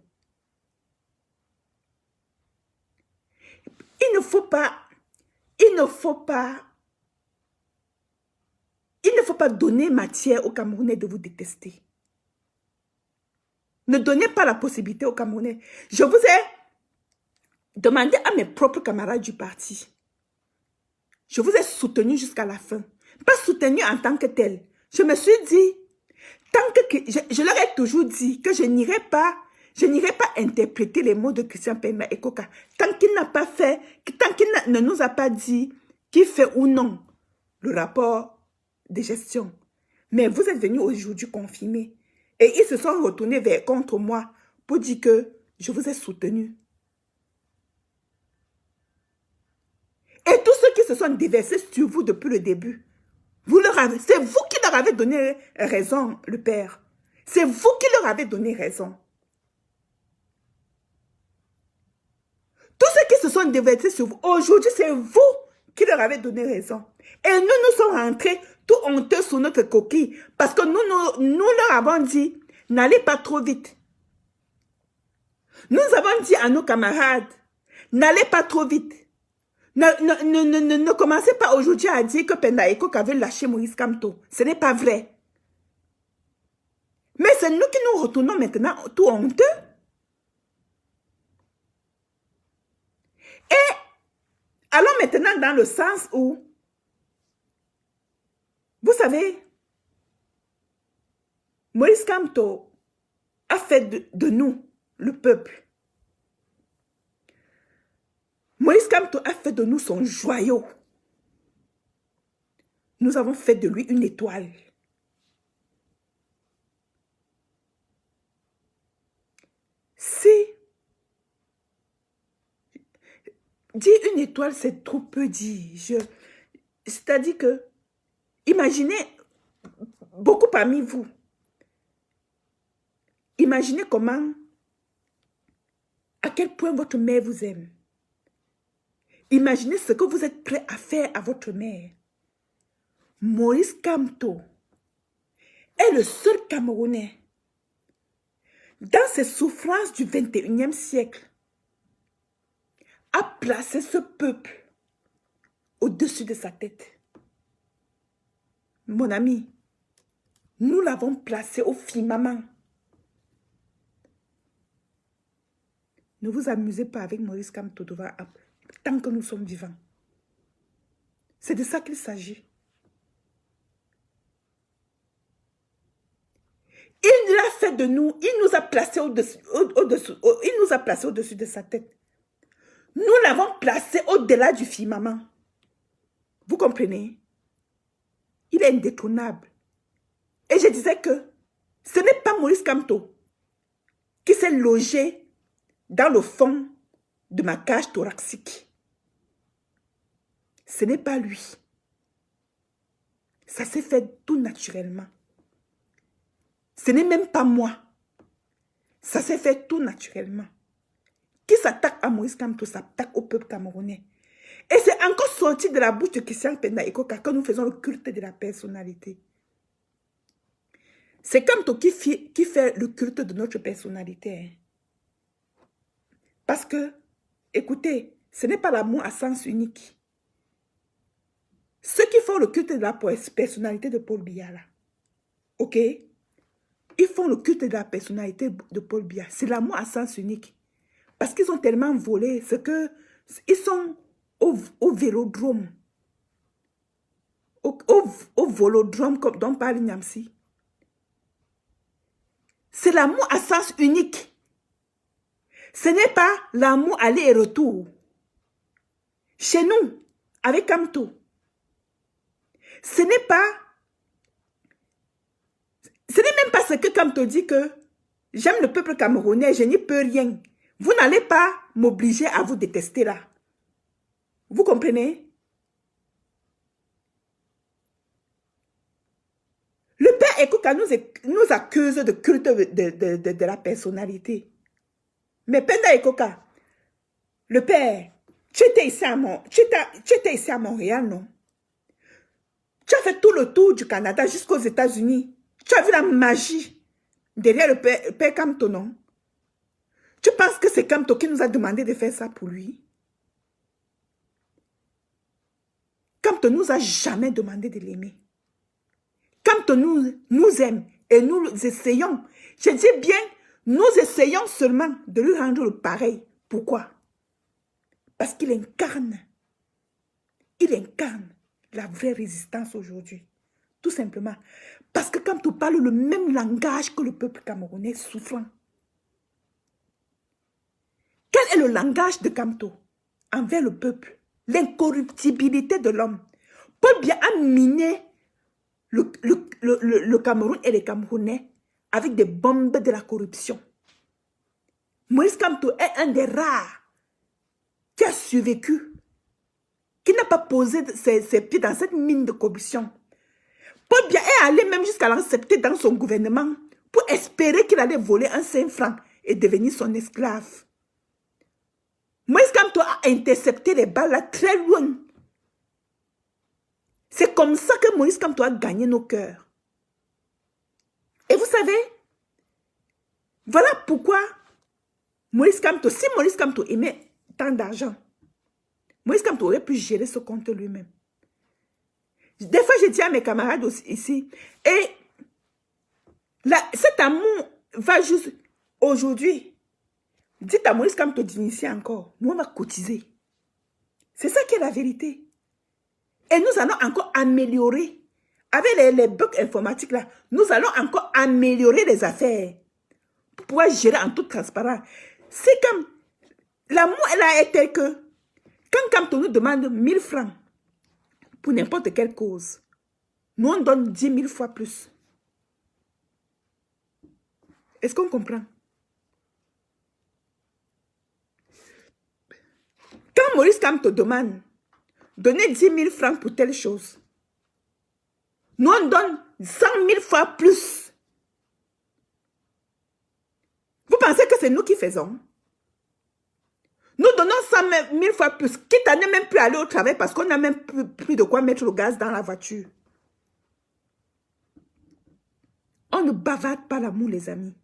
Il ne faut pas donner matière aux Camerounais de vous détester. Ne donnez pas la possibilité aux Camerounais. Je vous ai demandé à mes propres camarades du parti. Je vous ai soutenu jusqu'à la fin. Pas soutenu en tant que tel. Je me suis dit, je leur ai toujours dit que je n'irai pas interpréter les mots de Christian Penda Ekok tant qu'il ne nous a pas dit qu'il fait ou non le rapport de gestion. Mais vous êtes venus aujourd'hui confirmer. Et ils se sont retournés contre moi pour dire que je vous ai soutenu. Et tous ceux qui se sont déversés sur vous depuis le début, C'est vous qui leur avez donné raison, le père. C'est vous qui leur avez donné raison. Tous ceux qui se sont déversés sur vous, aujourd'hui, c'est vous qui leur avez donné raison. Et nous sommes rentrés tout honteux sur notre coquille parce que nous leur avons dit, n'allez pas trop vite. Nous avons dit à nos camarades, n'allez pas trop vite. Ne commencez pas aujourd'hui à dire que Penda Ekok avait lâché Moïse Kamto. Ce n'est pas vrai. Mais c'est nous qui nous retournons maintenant tout honteux. Et allons maintenant dans le sens où, vous savez, Moïse Kamto a fait de nous, le peuple. Moïse Kamto a fait de nous son joyau. Nous avons fait de lui une étoile. Si dire une étoile, c'est trop peu dit. C'est-à-dire que, imaginez, beaucoup parmi vous, imaginez comment, à quel point votre mère vous aime. Imaginez ce que vous êtes prêt à faire à votre mère. Moïse Kamto est le seul Camerounais dans ses souffrances du 21e siècle à placer ce peuple au-dessus de sa tête. Mon ami, nous l'avons placé au firmament. Ne vous amusez pas avec Moïse Kamto tant que nous sommes vivants. C'est de ça qu'il s'agit. Il l'a fait de nous, il nous a placés il nous a placés au-dessus de sa tête. Nous l'avons placé au-delà du firmament. Vous comprenez? Il est indétrônable. Et je disais que ce n'est pas Moïse Kamto qui s'est logé dans le fond de ma cage thoracique. Ce n'est pas lui. Ça s'est fait tout naturellement. Ce n'est même pas moi. Ça s'est fait tout naturellement. Qui s'attaque à Moïse Kamto s'attaque au peuple camerounais. Et c'est encore sorti de la bouche de Christian Penda Ekok que nous faisons le culte de la personnalité. C'est Kamto qui fait le culte de notre personnalité. Hein. Parce que, écoutez, ce n'est pas l'amour à sens unique. Ceux qui font le culte de la personnalité de Paul Biya, là, ok? Ils font le culte de la personnalité de Paul Biya. C'est l'amour à sens unique. Parce qu'ils ont tellement volé, c'est que ils sont au vélodrome. Au volodrome, comme dont parle Nyamsi. C'est l'amour à sens unique. Ce n'est pas l'amour aller et retour. Chez nous, avec Kamto, ce n'est même pas ce que Kamto dit que j'aime le peuple camerounais, je n'y peux rien. Vous n'allez pas m'obliger à vous détester là. Vous comprenez? Le père Ekouka nous accuse de culte de la personnalité. Mais Penda Ekouka, le père, tu étais ici à Montréal, non? Tu as fait tout le tour du Canada jusqu'aux États-Unis. Tu as vu la magie derrière le père Kamto, non? Tu penses que c'est Kamto qui nous a demandé de faire ça pour lui? Kamto nous a jamais demandé de l'aimer. Kamto nous aime et nous essayons. Je dis bien, nous essayons seulement de lui rendre le pareil. Pourquoi? Parce qu'il incarne. Il incarne la vraie résistance aujourd'hui. Tout simplement. Parce que Kamto parle le même langage que le peuple camerounais souffrant. Quel est le langage de Kamto envers le peuple? L'incorruptibilité de l'homme. Paul Biya a miné le Cameroun et les Camerounais avec des bombes de la corruption. Moïse Kamto est un des rares qui a survécu, qui n'a pas posé ses pieds dans cette mine de corruption. Paul Biya est allé même jusqu'à l'accepter dans son gouvernement pour espérer qu'il allait voler un 5 francs et devenir son esclave. Moïse Kamto a intercepté les balles là très loin. C'est comme ça que Moïse Kamto a gagné nos cœurs. Et vous savez, voilà pourquoi Moïse Kamto, si Moïse Kamto aimait tant d'argent, Moïse Kamto aurait pu gérer ce compte lui-même. Des fois, je dis à mes camarades aussi, ici, et cet amour va juste aujourd'hui. Dites à Moïse Kamto d'initier encore. Nous, on va cotiser. C'est ça qui est la vérité. Et nous allons encore améliorer. Avec les bugs informatiques là, nous allons encore améliorer les affaires. Pour pouvoir gérer en toute transparence. C'est comme, l'amour, elle a été que, quand Kamto nous demande 1000 francs, pour n'importe quelle cause, nous on donne 10 000 fois plus. Est-ce qu'on comprend? Quand Maurice Kamto demande, donnez 10 000 francs pour telle chose, nous on donne 100 000 fois plus. Vous pensez que c'est nous qui faisons? Nous donnons 100 000 fois plus, quitte à ne même plus aller au travail parce qu'on n'a même plus de quoi mettre le gaz dans la voiture. On ne bavarde pas l'amour, les amis.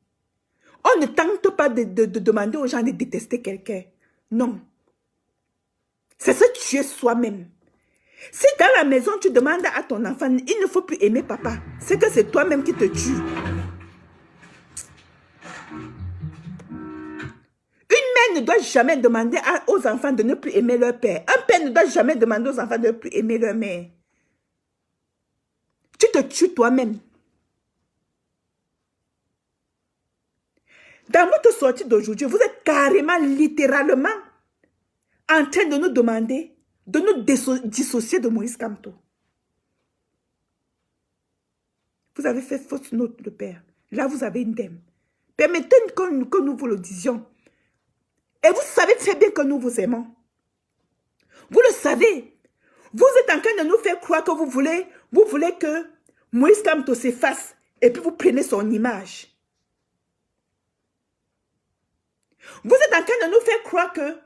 On ne tente pas de demander aux gens de détester quelqu'un. Non. C'est se tuer soi-même. Si dans la maison, tu demandes à ton enfant, il ne faut plus aimer papa, c'est que c'est toi-même qui te tues. Une mère ne doit jamais demander aux enfants de ne plus aimer leur père. Un père ne doit jamais demander aux enfants de ne plus aimer leur mère. Tu te tues toi-même. Dans votre sortie d'aujourd'hui, vous êtes carrément, littéralement, en train de nous demander de nous dissocier de Moïse Kamto. Vous avez fait fausse note, le père. Là, vous avez une dème. Permettez que nous vous le disions. Et vous savez très bien que nous vous aimons. Vous le savez. Vous êtes en train de nous faire croire que vous voulez que Moïse Kamto s'efface et puis vous prenez son image. Vous êtes en train de nous faire croire que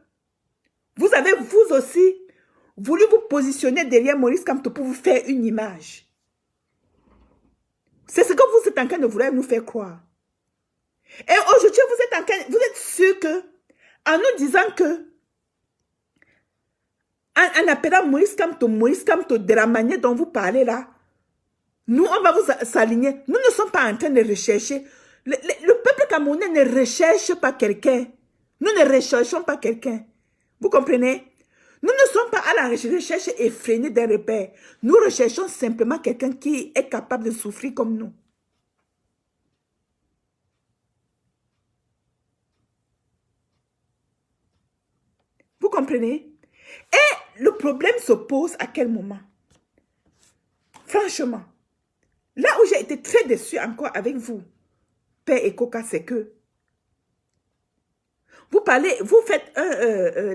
vous avez vous aussi voulu vous positionner derrière Moïse Kamto pour vous faire une image. C'est ce que vous êtes en train de vouloir nous faire croire. Et aujourd'hui, vous êtes sûr que, en nous disant que, en appelant Moïse Kamto, de la manière dont vous parlez là, nous, on va vous s'aligner. Nous ne sommes pas en train de rechercher. Le peuple camerounais ne recherche pas quelqu'un. Nous ne recherchons pas quelqu'un. Vous comprenez? Nous ne sommes pas à la recherche effrénée des repères. Nous recherchons simplement quelqu'un qui est capable de souffrir comme nous. Vous comprenez? Et le problème se pose à quel moment? Franchement, là où j'ai été très déçue encore avec vous, Père et Coca, c'est que vous faites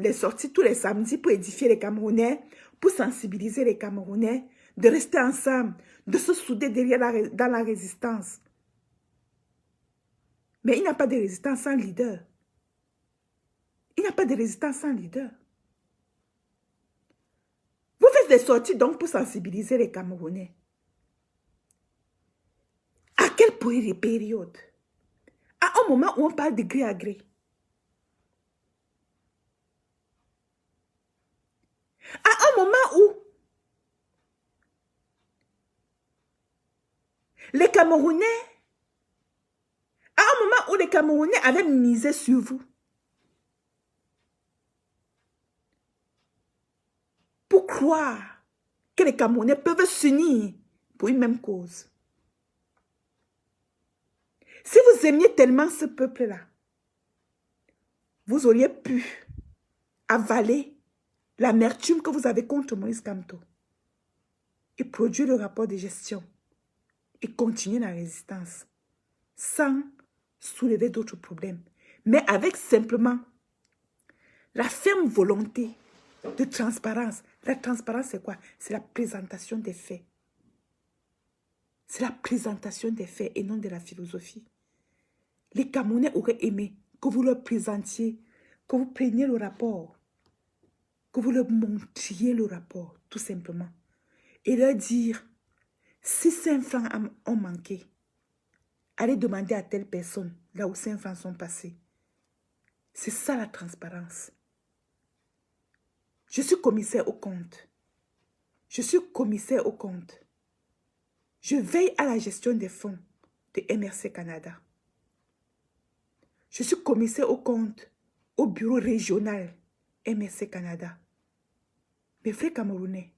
les sorties tous les samedis pour édifier les Camerounais, pour sensibiliser les Camerounais, de rester ensemble, de se souder dans la résistance. Mais il n'y a pas de résistance sans leader. Il n'y a pas de résistance sans leader. Vous faites des sorties donc pour sensibiliser les Camerounais. À quelle période? À un moment où on parle de gré à gré. À un moment où les Camerounais, avaient misé sur vous pour croire que les Camerounais peuvent s'unir pour une même cause. Si vous aimiez tellement ce peuple-là, vous auriez pu avaler l'amertume que vous avez contre Moïse Kamto et produire le rapport de gestion et continuer la résistance sans soulever d'autres problèmes, mais avec simplement la ferme volonté de transparence. La transparence, c'est quoi? C'est la présentation des faits. C'est la présentation des faits et non de la philosophie. Les Camerounais auraient aimé que vous leur présentiez, que vous preniez le rapport, que vous leur montriez le rapport, tout simplement. Et leur dire, si 5 francs ont manqué, allez demander à telle personne, là où 5 francs sont passés. C'est ça la transparence. Je suis commissaire au compte. Je suis commissaire au compte. Je veille à la gestion des fonds de MRC Canada. Je suis commissaire au compte au bureau régional MRC Canada. Mes frères camerounais,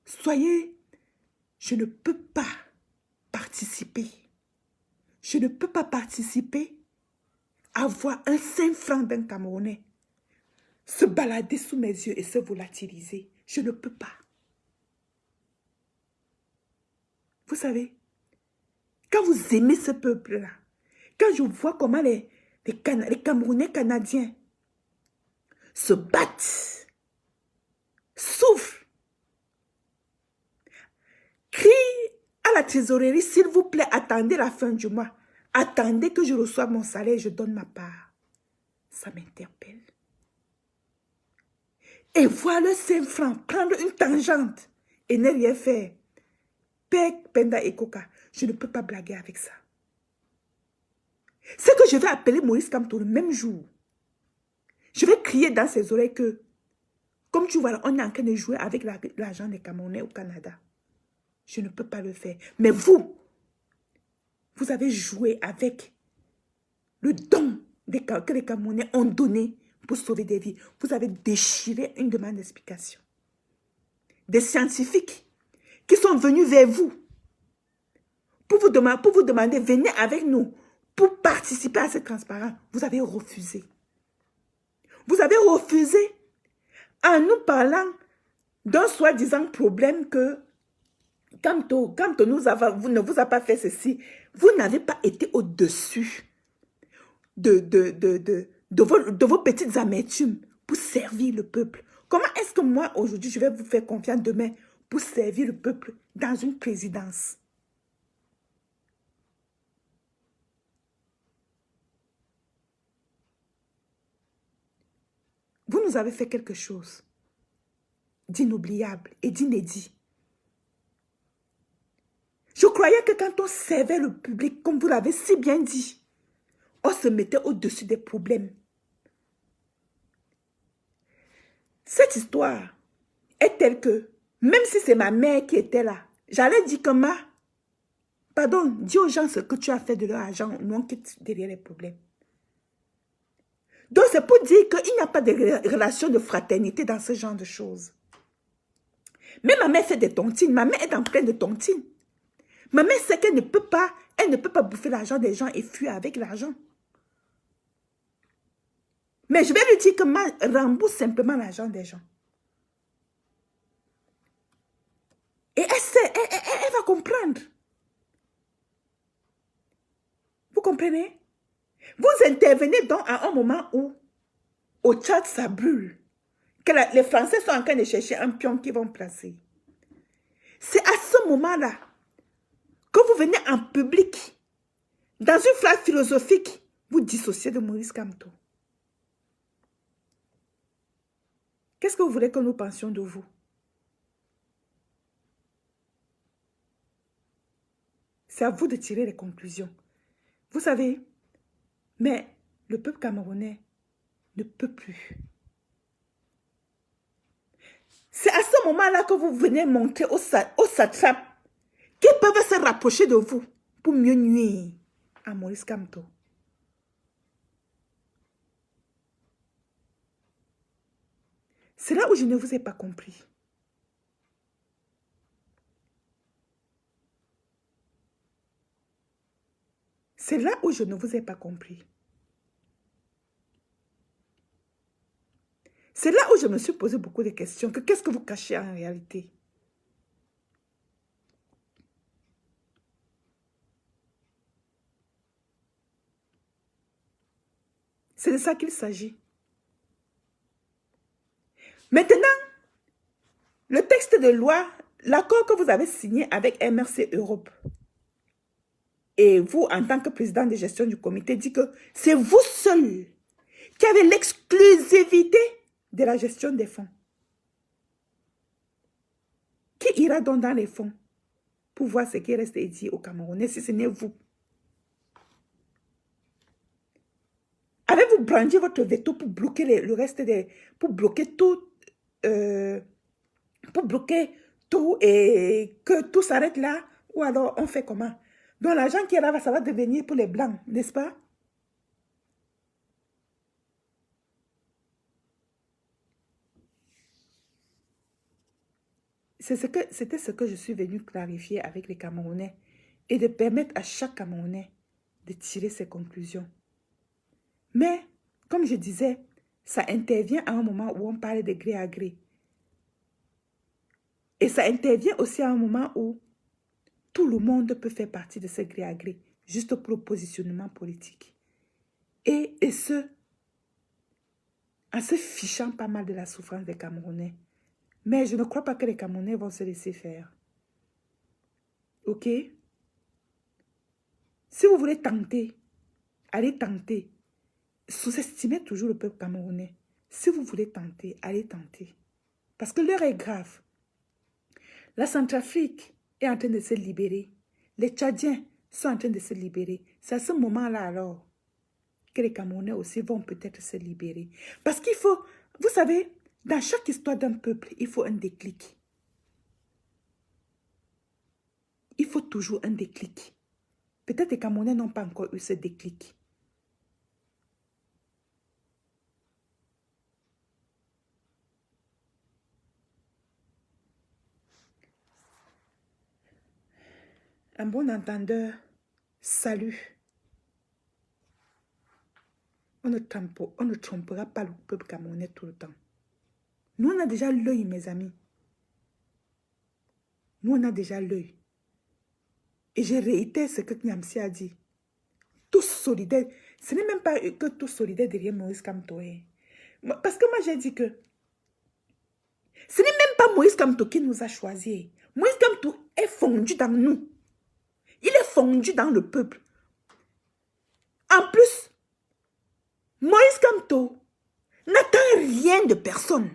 soyez, je ne peux pas participer. Je ne peux pas participer à voir un 5 francs d'un Camerounais se balader sous mes yeux et se volatiliser. Je ne peux pas. Vous savez, quand vous aimez ce peuple-là, quand je vois comment les Camerounais canadiens se battent, souffrent, crient à la trésorerie, s'il vous plaît, attendez la fin du mois. Attendez que je reçoive mon salaire et je donne ma part. Ça m'interpelle. Et voir le 5 francs prendre une tangente et ne rien faire. Père Penda et Coca, je ne peux pas blaguer avec ça. C'est que je vais appeler Maurice Kamto le même jour. Je vais crier dans ses oreilles que, comme tu vois, on est en train de jouer avec l'argent des Camerounais au Canada. Je ne peux pas le faire. Mais vous avez joué avec le don que les Camerounais ont donné pour sauver des vies. Vous avez déchiré une demande d'explication. Des scientifiques qui sont venus vers vous pour vous demander, venez avec nous pour participer à cette transparence. Vous avez refusé. Vous avez refusé en nous parlant d'un soi-disant problème que quand vous ne vous a pas fait ceci, vous n'avez pas été au-dessus de vos petites amertumes pour servir le peuple. Comment est-ce que moi, aujourd'hui, je vais vous faire confiance demain pour servir le peuple dans une présidence? Vous nous avez fait quelque chose d'inoubliable et d'inédit. Je croyais que quand on servait le public, comme vous l'avez si bien dit, on se mettait au-dessus des problèmes. Cette histoire est telle que, même si c'est ma mère qui était là, j'allais dire que pardon, dis aux gens ce que tu as fait de leur argent, non quitte derrière les problèmes. Donc c'est pour dire qu'il n'y a pas de relation de fraternité dans ce genre de choses. Mais ma mère fait des tontines, ma mère est en pleine de tontines. Ma mère sait qu'elle ne peut pas, bouffer l'argent des gens et fuir avec l'argent. Mais je vais lui dire que rembourse simplement l'argent des gens. Et elle va comprendre. Vous comprenez? Vous intervenez donc à un moment où, au Tchad, ça brûle. Que les Français sont en train de chercher un pion qu'ils vont placer. C'est à ce moment-là que vous venez en public, dans une phrase philosophique, vous dissociez de Maurice Kamto. Qu'est-ce que vous voulez que nous pensions de vous? C'est à vous de tirer les conclusions. Vous savez, mais le peuple camerounais ne peut plus. C'est à ce moment-là que vous venez montrer aux satrapes qui peuvent se rapprocher de vous pour mieux nuire à Maurice Kamto. C'est là où je ne vous ai pas compris. C'est là où je ne vous ai pas compris. C'est là où je me suis posé beaucoup de questions. Qu'est-ce que vous cachez en réalité? C'est de ça qu'il s'agit. Maintenant, le texte de loi l'accord que vous avez signé avec MRC Europe, et vous, en tant que président de gestion du comité, dit que c'est vous seul qui avez l'exclusivité de la gestion des fonds. Qui ira donc dans les fonds pour voir ce qui reste dit au Camerounais si ce n'est vous? Avez-vous brandi votre veto pour bloquer le reste des... pour bloquer tout et que tout s'arrête là? Ou alors on fait comment? Donc l'argent qui est là, ça va devenir pour les blancs, n'est-ce pas? C'était ce que je suis venu clarifier avec les Camerounais et de permettre à chaque Camerounais de tirer ses conclusions. Mais, comme je disais, ça intervient à un moment où on parle de gré à gré. Et ça intervient aussi à un moment où tout le monde peut faire partie de ce gré à gré, juste pour le positionnement politique. Et ce, en se fichant pas mal de la souffrance des Camerounais. Mais je ne crois pas que les Camerounais vont se laisser faire. Ok? Si vous voulez tenter, allez tenter. Sous-estimez toujours le peuple camerounais. Si vous voulez tenter, allez tenter. Parce que l'heure est grave. La Centrafrique est en train de se libérer. Les Tchadiens sont en train de se libérer. C'est à ce moment-là alors que les Camerounais aussi vont peut-être se libérer. Parce qu'il faut, vous savez, dans chaque histoire d'un peuple, il faut un déclic. Il faut toujours un déclic. Peut-être les Camerounais n'ont pas encore eu ce déclic. Un bon entendeur, salut. On ne trompera pas le peuple camerounais tout le temps. Nous, on a déjà l'œil, mes amis. Nous, on a déjà l'œil. Et je réitère ce que Niamsi a dit. Tous solidaires. Ce n'est même pas que tous solidaires derrière Moïse Kamto. Parce que moi, j'ai dit que ce n'est même pas Moïse Kamto qui nous a choisis. Moïse Kamto est fondu dans nous. Il est fondu dans le peuple. En plus, Moïse Kamto n'attend rien de personne.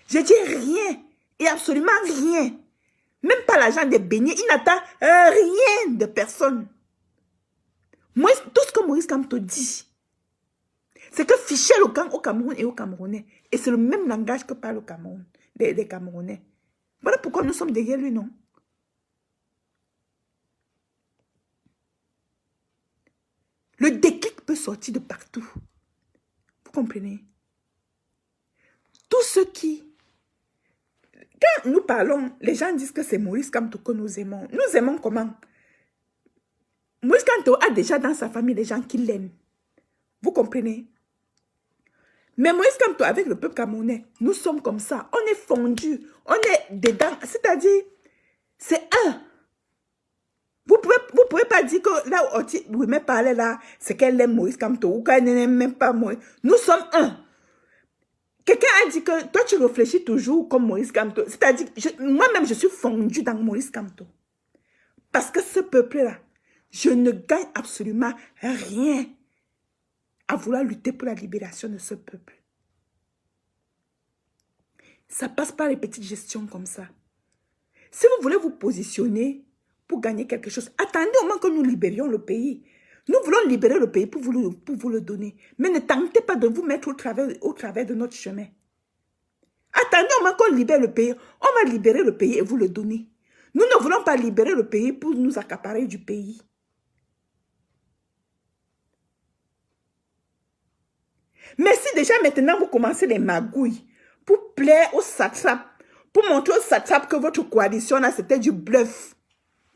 Je dis rien et absolument rien. Même pas l'argent des beignets, il n'attend rien de personne. Tout ce que Moïse Kamto dit, c'est que ficher le camp au Cameroun et aux Camerounais. Et c'est le même langage que parle le Cameroun, les Camerounais. Voilà pourquoi nous sommes derrière lui, non? Le déclic peut sortir de partout. Vous comprenez? Tout ce qui... Quand nous parlons, les gens disent que c'est Moïse Kamto que nous aimons. Nous aimons comment? Moïse Kamto a déjà dans sa famille des gens qui l'aiment. Vous comprenez? Mais Moïse Kamto avec le peuple camerounais, nous sommes comme ça. On est fondus. On est dedans. C'est-à-dire, c'est un. Vous pouvez pas dire que là où il me parlait là, c'est qu'elle aime Moïse Kamto ou qu'elle n'aime même pas Moïse. Nous sommes un. Quelqu'un a dit que toi, tu réfléchis toujours comme Moïse Kamto. C'est-à-dire, moi-même, je suis fondu dans Moïse Kamto. Parce que ce peuple-là, je ne gagne absolument rien à vouloir lutter pour la libération de ce peuple. Ça passe par les petites gestions comme ça. Si vous voulez vous positionner pour gagner quelque chose, attendez au moins que nous libérions le pays. Nous voulons libérer le pays pour vous le donner. Mais ne tentez pas de vous mettre au travers de notre chemin. Attendez au moins qu'on libère le pays. On va libérer le pays et vous le donner. Nous ne voulons pas libérer le pays pour nous accaparer du pays. Mais si déjà maintenant vous commencez les magouilles pour plaire aux satrapes, pour montrer aux satrapes que votre coalition là c'était du bluff,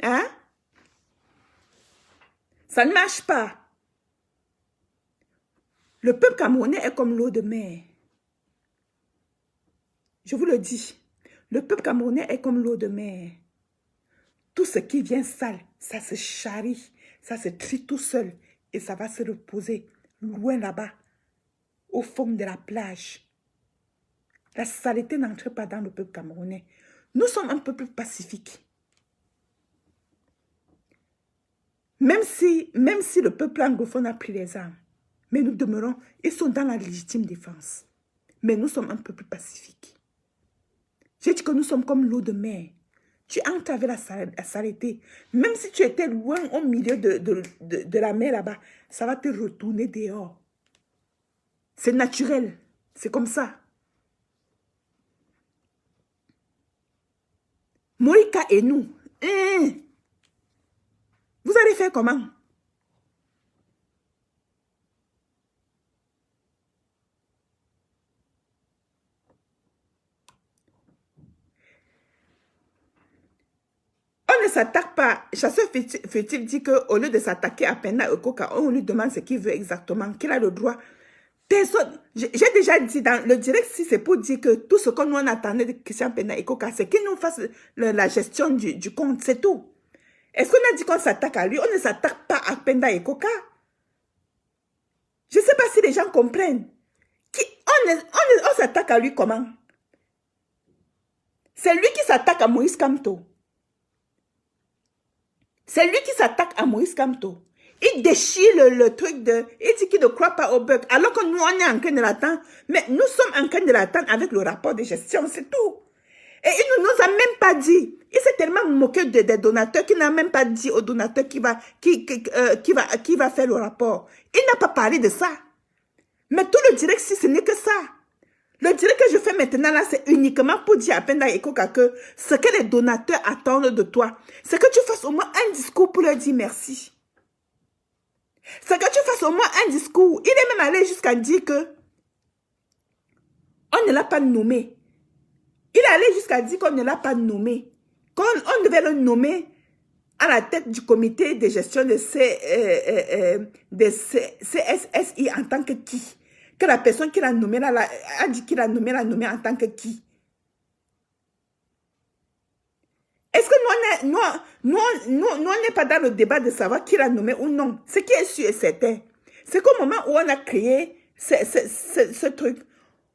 hein? Ça ne marche pas. Le peuple camerounais est comme l'eau de mer. Je vous le dis. Le peuple camerounais est comme l'eau de mer. Tout ce qui vient sale, ça se charrie, ça se trie tout seul et ça va se reposer loin là-bas, au fond de la plage. La saleté n'entre pas dans le peuple camerounais. Nous sommes un peuple pacifique. Même si le peuple anglophone a pris les armes, mais nous demeurons, ils sont dans la légitime défense. Mais nous sommes un peuple pacifique. J'ai dit que nous sommes comme l'eau de mer. Tu entres avec la saleté. Même si tu étais loin au milieu de la mer là-bas, ça va te retourner dehors. C'est naturel. C'est comme ça. Morika et nous. Vous allez faire comment? On ne s'attaque pas. Chasseur furtif dit qu'au lieu de s'attaquer à Penda Ekoka, on lui demande ce qu'il veut exactement, qu'il a le droit. Personne, j'ai déjà dit dans le direct, si c'est pour dire que tout ce que nous on attendait de Christian Penda Ekoka, c'est qu'il nous fasse la gestion du compte, c'est tout. Est-ce qu'on a dit qu'on s'attaque à lui? On ne s'attaque pas à Penda Ekoka. Je ne sais pas si les gens comprennent. On s'attaque à lui comment? C'est lui qui s'attaque à Moïse Kamto. C'est lui qui s'attaque à Moïse Kamto. Il déchire le truc de... Il dit qu'il ne croit pas au bug. Alors que nous, on est en train de l'attendre. Mais nous sommes en train de l'attendre avec le rapport de gestion, c'est tout. Et il ne nous a même pas dit. Il s'est tellement moqué des donateurs qu'il n'a même pas dit aux donateurs qui va faire le rapport. Il n'a pas parlé de ça. Mais tout le direct, si ce n'est que ça. Le direct que je fais maintenant là, c'est uniquement pour dire à Penda Ekoka que ce que les donateurs attendent de toi, c'est que tu fasses au moins un discours pour leur dire merci. C'est que tu fasses au moins un discours. Il est même allé jusqu'à dire que on ne l'a pas nommé. Il est allé jusqu'à dire qu'on ne l'a pas nommé. On devait le nommer à la tête du comité de gestion de CSSI en tant que qui? Que la personne qui l'a nommé là, a dit qu'il l'a nommé en tant que qui? Est-ce que nous, on n'est pas dans le débat de savoir qui l'a nommé ou non? Ce qui est sûr et certain, c'est qu'au moment où on a créé ce truc,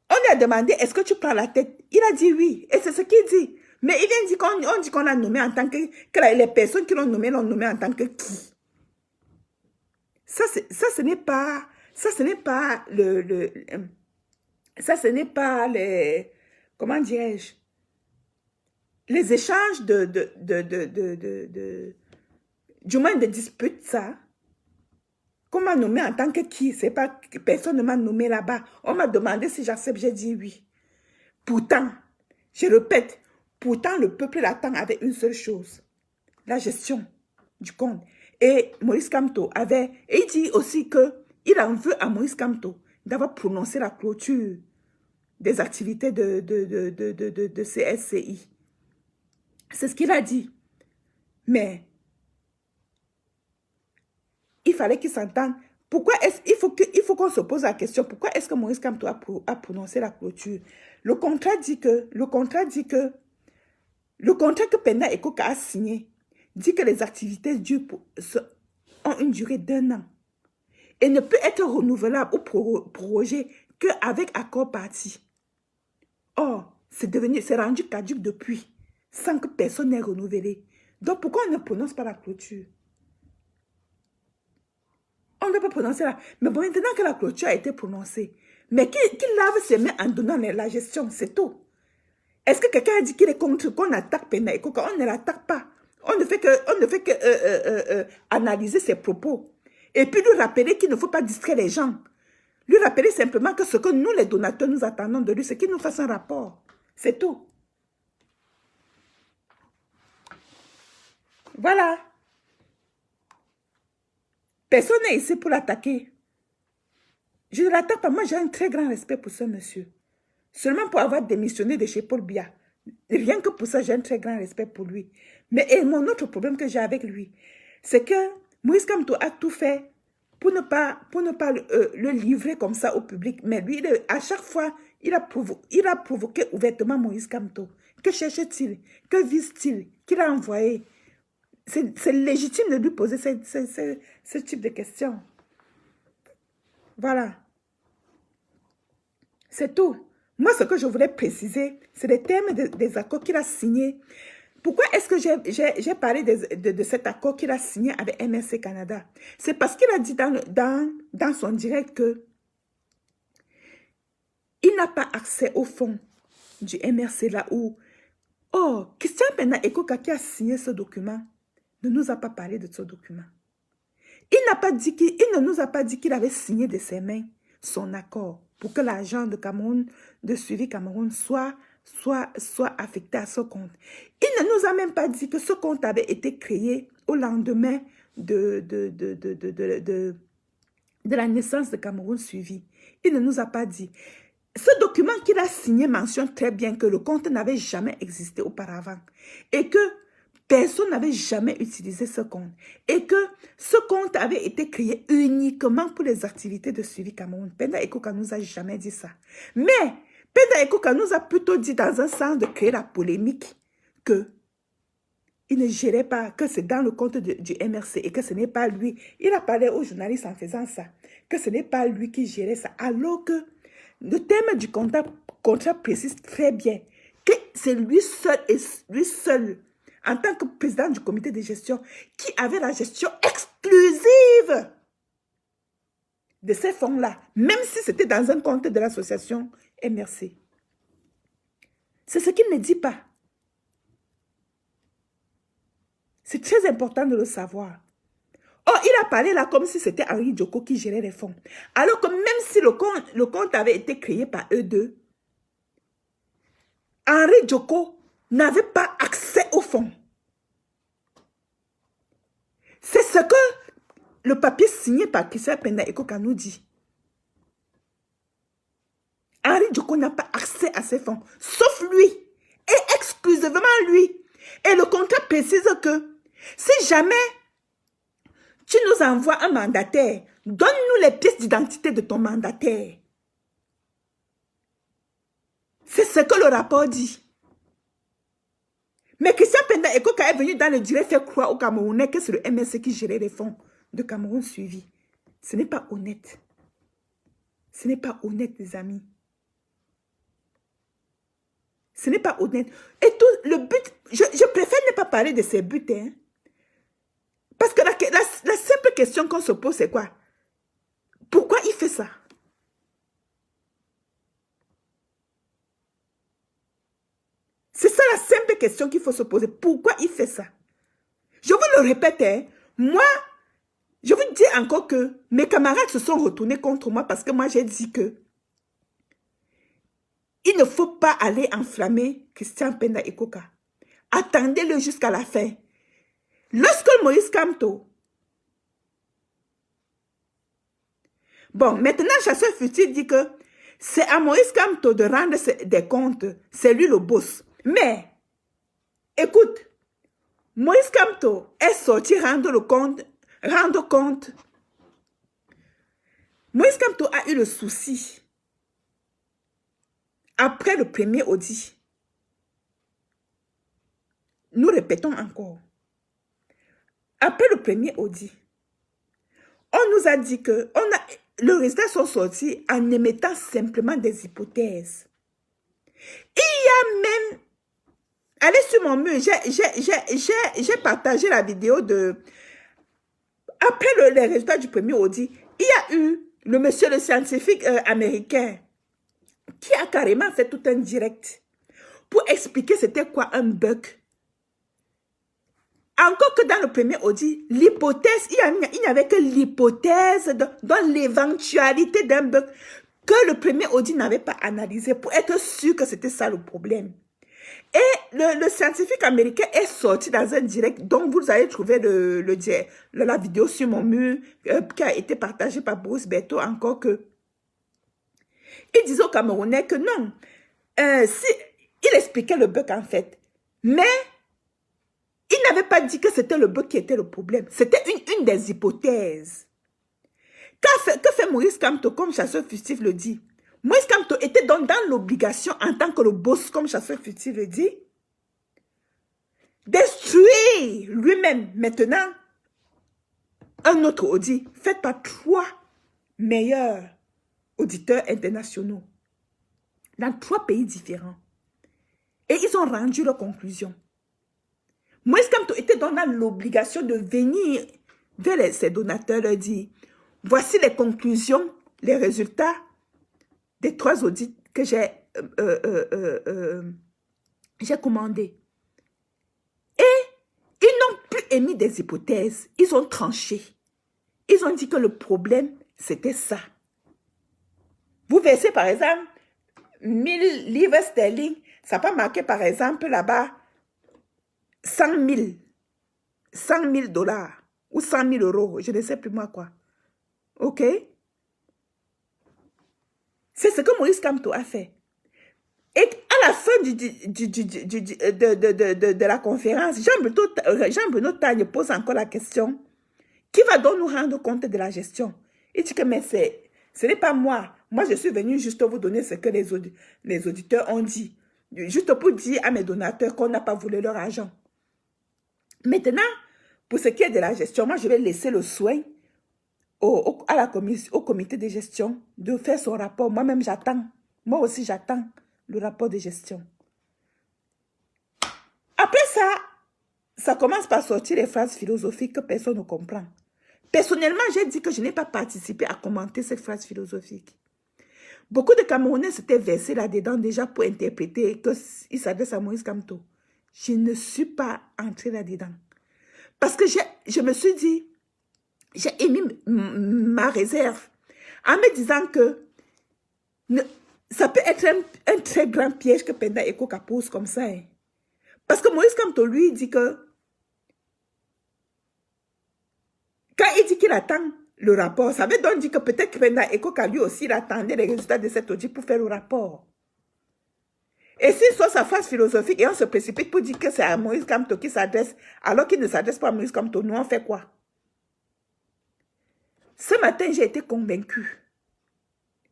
on lui a demandé, est-ce que tu prends la tête? Il a dit oui, et c'est ce qu'il dit. Mais il vient dire qu'on l'a nommé en tant que les personnes qui l'ont nommé en tant que qui? Ça, ce n'est pas... Ça, ce n'est pas ça, ce n'est pas les... Comment dirais-je? Les échanges du moins de disputes, ça. Qu'on m'a nommé en tant que qui? C'est pas... Personne ne m'a nommé là-bas. On m'a demandé si j'accepte, j'ai dit oui. Pourtant, je répète, pourtant le peuple l'attend avec une seule chose. La gestion du compte. Et Maurice Kamto avait... Et il dit aussi qu'il en veut à Maurice Kamto d'avoir prononcé la clôture des activités de CSCI. C'est ce qu'il a dit. Mais il fallait qu'il s'entende. Pourquoi est-ce il faut qu'on se pose la question, pourquoi est-ce que Maurice Kamto a prononcé la clôture? Le contrat que Penda Ekoka a signé dit que les activités ont une durée d'1 an et ne peut être renouvelable ou prorogée qu'avec accord parti. Or, c'est rendu caduc depuis, sans que personne n'ait renouvelé. Donc, pourquoi on ne prononce pas la clôture? On ne peut pas prononcer la... Mais bon, maintenant que la clôture a été prononcée, mais qu'il lave ses mains en donnant la gestion, c'est tout. Est-ce que quelqu'un a dit qu'il est contre qu'on attaque Penda Ekoka? On ne l'attaque pas. On ne fait que analyser ses propos. Et puis lui rappeler qu'il ne faut pas distraire les gens. Lui rappeler simplement que ce que nous, les donateurs, nous attendons de lui, c'est qu'il nous fasse un rapport. C'est tout. Voilà. Personne n'est ici pour l'attaquer. Je ne l'attaque pas. Moi, j'ai un très grand respect pour ce monsieur. Seulement pour avoir démissionné de chez Paul Biya. Rien que pour ça, j'ai un très grand respect pour lui. Mais mon autre problème que j'ai avec lui, c'est que Moïse Kamto a tout fait pour ne pas le livrer comme ça au public. Mais lui, à chaque fois, il a provoqué ouvertement Moïse Kamto. Que cherche-t-il? Que vise-t-il? Qu'il a envoyé? C'est légitime de lui poser ce type de questions. Voilà. C'est tout. Moi, ce que je voulais préciser, c'est les termes des accords qu'il a signés. Pourquoi est-ce que j'ai parlé de cet accord qu'il a signé avec MRC Canada? C'est parce qu'il a dit dans son direct que il n'a pas accès au fonds du MRC là où... Oh, Christian Penda Ekoka qui a signé ce document ne nous a pas parlé de ce document. Il ne nous a pas dit qu'il avait signé de ses mains son accord pour que l'argent de Cameroun, de suivi Cameroun, soit affecté à ce compte. Il ne nous a même pas dit que ce compte avait été créé au lendemain de la naissance de Cameroun suivi. Il ne nous a pas dit. Ce document qu'il a signé mentionne très bien que le compte n'avait jamais existé auparavant et que personne n'avait jamais utilisé ce compte et que ce compte avait été créé uniquement pour les activités de suivi Cameroun. Penda Ekoka nous a jamais dit ça. Mais Penda Ekoka nous a plutôt dit dans un sens de créer la polémique que il ne gérait pas, que c'est dans le compte du MRC et que ce n'est pas lui. Il a parlé aux journalistes en faisant ça, que ce n'est pas lui qui gérait ça, alors que le thème du contrat précise très bien que c'est lui seul et lui seul, en tant que président du comité de gestion, qui avait la gestion exclusive de ces fonds-là, même si c'était dans un compte de l'association MRC. C'est ce qu'il ne dit pas. C'est très important de le savoir. Oh, il a parlé là comme si c'était Henri Djoko qui gérait les fonds. Alors que même si le compte avait été créé par eux deux, Henri Djoko n'avait pas accès aux fonds. C'est ce que le papier signé par Christian Penda Ekoka nous dit. Henri Djoko n'a pas accès à ces fonds, sauf lui, et exclusivement lui. Et le contrat précise que si jamais tu nous envoies un mandataire, donne-nous les pièces d'identité de ton mandataire. C'est ce que le rapport dit. Mais Christian Penda Ekoka est venu dans le direct faire croire aux Camerounais que c'est le MSC qui gérait les fonds de Cameroun suivi. Ce n'est pas honnête. Ce n'est pas honnête, les amis. Ce n'est pas honnête. Et tout le but, je préfère ne pas parler de ses buts, hein. Parce que la simple question qu'on se pose, c'est quoi? Pourquoi il fait ça? C'est ça la simple question qu'il faut se poser. Pourquoi il fait ça? Je vous le répète, hein, moi, je vous dis encore que mes camarades se sont retournés contre moi parce que moi, j'ai dit que il ne faut pas aller enflammer Christian Penda Ekoka. Attendez-le jusqu'à la fin. Lorsque Moïse Kamto... Bon, maintenant, Chasseur Futil dit que c'est à Moïse Kamto de rendre des comptes. C'est lui le boss. Mais, écoute, Moïse Kamto est sorti rendre compte. Moïse Kamto a eu le souci. Après le premier audit, nous répétons encore. Après le premier audit, on nous a dit que le résultat sont sortis en émettant simplement des hypothèses. Il y a même... Allez sur mon mur, j'ai partagé la vidéo de... Après les résultats du premier audit, il y a eu le monsieur, le scientifique américain, qui a carrément fait tout un direct pour expliquer c'était quoi un bug. Encore que dans le premier audit, l'hypothèse, il n'y avait que l'hypothèse dans l'éventualité d'un bug que le premier audit n'avait pas analysé pour être sûr que c'était ça le problème. Et le scientifique américain est sorti dans un direct dont vous allez trouver la vidéo sur mon mur qui a été partagée par Bruce Berthaud encore que il disait aux Camerounais que non, il expliquait le bug en fait, mais il n'avait pas dit que c'était le bug qui était le problème. C'était une des hypothèses. Que fait Maurice Kamto, comme Chasseur Futif le dit? Maurice Kamto était donc dans l'obligation, en tant que le boss, comme Chasseur Futif le dit, destruire lui-même maintenant un autre audit fait par 3 meilleurs auditeurs internationaux. dans 3 pays différents. Et ils ont rendu leur conclusion. Moïse Kamto était donc dans l'obligation de venir vers ses donateurs, leur dire, voici les conclusions, les résultats des 3 audits que j'ai commandés. Et ils n'ont plus émis des hypothèses, ils ont tranché. Ils ont dit que le problème, c'était ça. Vous versez par exemple 1000 livres sterling, ça peut marquer par exemple là-bas 100 000 dollars ou 100 000 euros, je ne sais plus moi quoi. Ok? C'est ce que Moïse Kamto a fait. Et à la fin de la conférence, Jean-Benoît Tagne pose encore la question, qui va donc nous rendre compte de la gestion? Il dit que mais ce n'est pas moi. Moi, je suis venu juste vous donner ce que les auditeurs ont dit. Juste pour dire à mes donateurs qu'on n'a pas volé leur argent. Maintenant, pour ce qui est de la gestion, moi, je vais laisser le soin au comité de gestion de faire son rapport. Moi-même, j'attends. Moi aussi, j'attends le rapport de gestion. Après ça, ça commence par sortir les phrases philosophiques que personne ne comprend. Personnellement, j'ai dit que je n'ai pas participé à commenter cette phrase philosophique. Beaucoup de Camerounais s'étaient versés là-dedans déjà pour interpréter qu'il s'adresse à Moïse Kamto. Je ne suis pas entrée là-dedans. Parce que je me suis dit, j'ai émis ma réserve en me disant que ça peut être un très grand piège que Penda Ekoka pose comme ça. Hein. Parce que Moïse Kamto, lui, dit que quand il dit qu'il attend le rapport, ça veut donc dire que peut-être que Penda Ekoka, lui aussi, il attendait les résultats de cet audit pour faire le rapport. Et s'il soit sa phase philosophique et on se précipite pour dire que c'est à Moïse Kamto qui s'adresse, alors qu'il ne s'adresse pas à Moïse Kamto, nous on fait quoi? Ce matin, j'ai été convaincue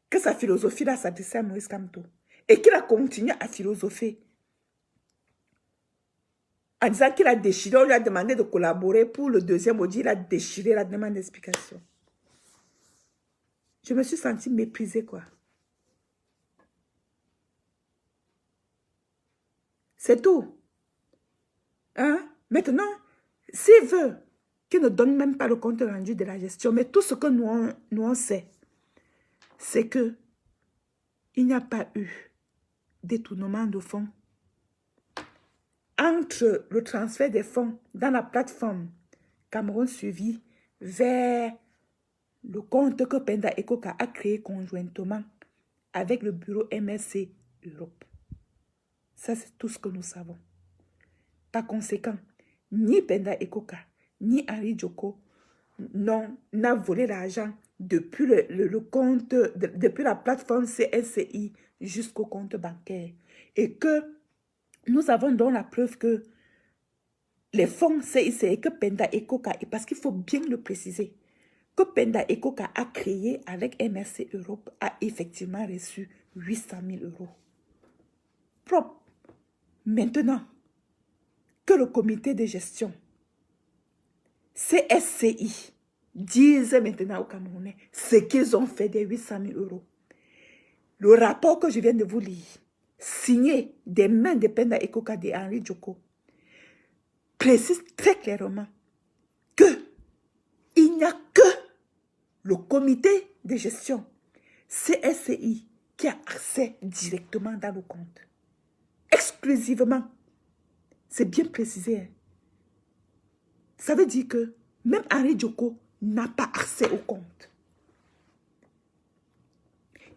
que sa philosophie-là s'adressait à Moïse Kamto et qu'il a continué à philosopher en disant qu'il a déchiré, on lui a demandé de collaborer pour le deuxième audit, il a déchiré la demande d'explication. Je me suis sentie méprisée, quoi. C'est tout. Hein? Maintenant, s'il veut qu'il ne donne même pas le compte rendu de la gestion, mais tout ce que nous on sait, c'est que il n'y a pas eu détournement de fonds entre le transfert des fonds dans la plateforme Cameroun Suivi vers le compte que Penda Ekoka a créé conjointement avec le bureau MSC Europe. Ça, c'est tout ce que nous savons. Par conséquent, ni Penda Ekoka, ni Henri Djoko n'a volé l'argent depuis le compte, depuis la plateforme CSCI jusqu'au compte bancaire. Et que nous avons donc la preuve que les fonds CICE que Penda Ekoka, et parce qu'il faut bien le préciser, que Penda Ekoka a créé avec MRC Europe a effectivement reçu 800 000 euros. Propre. Maintenant, que le comité de gestion CSCI dise maintenant aux Camerounais ce qu'ils ont fait des 800 000 euros. Le rapport que je viens de vous lire, signé des mains de Penda Ekoka et Henri Djoko, précise très clairement que il n'y a que le comité de gestion CSCI qui a accès directement dans le compte. Exclusivement. C'est bien précisé. Hein? Ça veut dire que même Henri Djoko n'a pas accès au compte.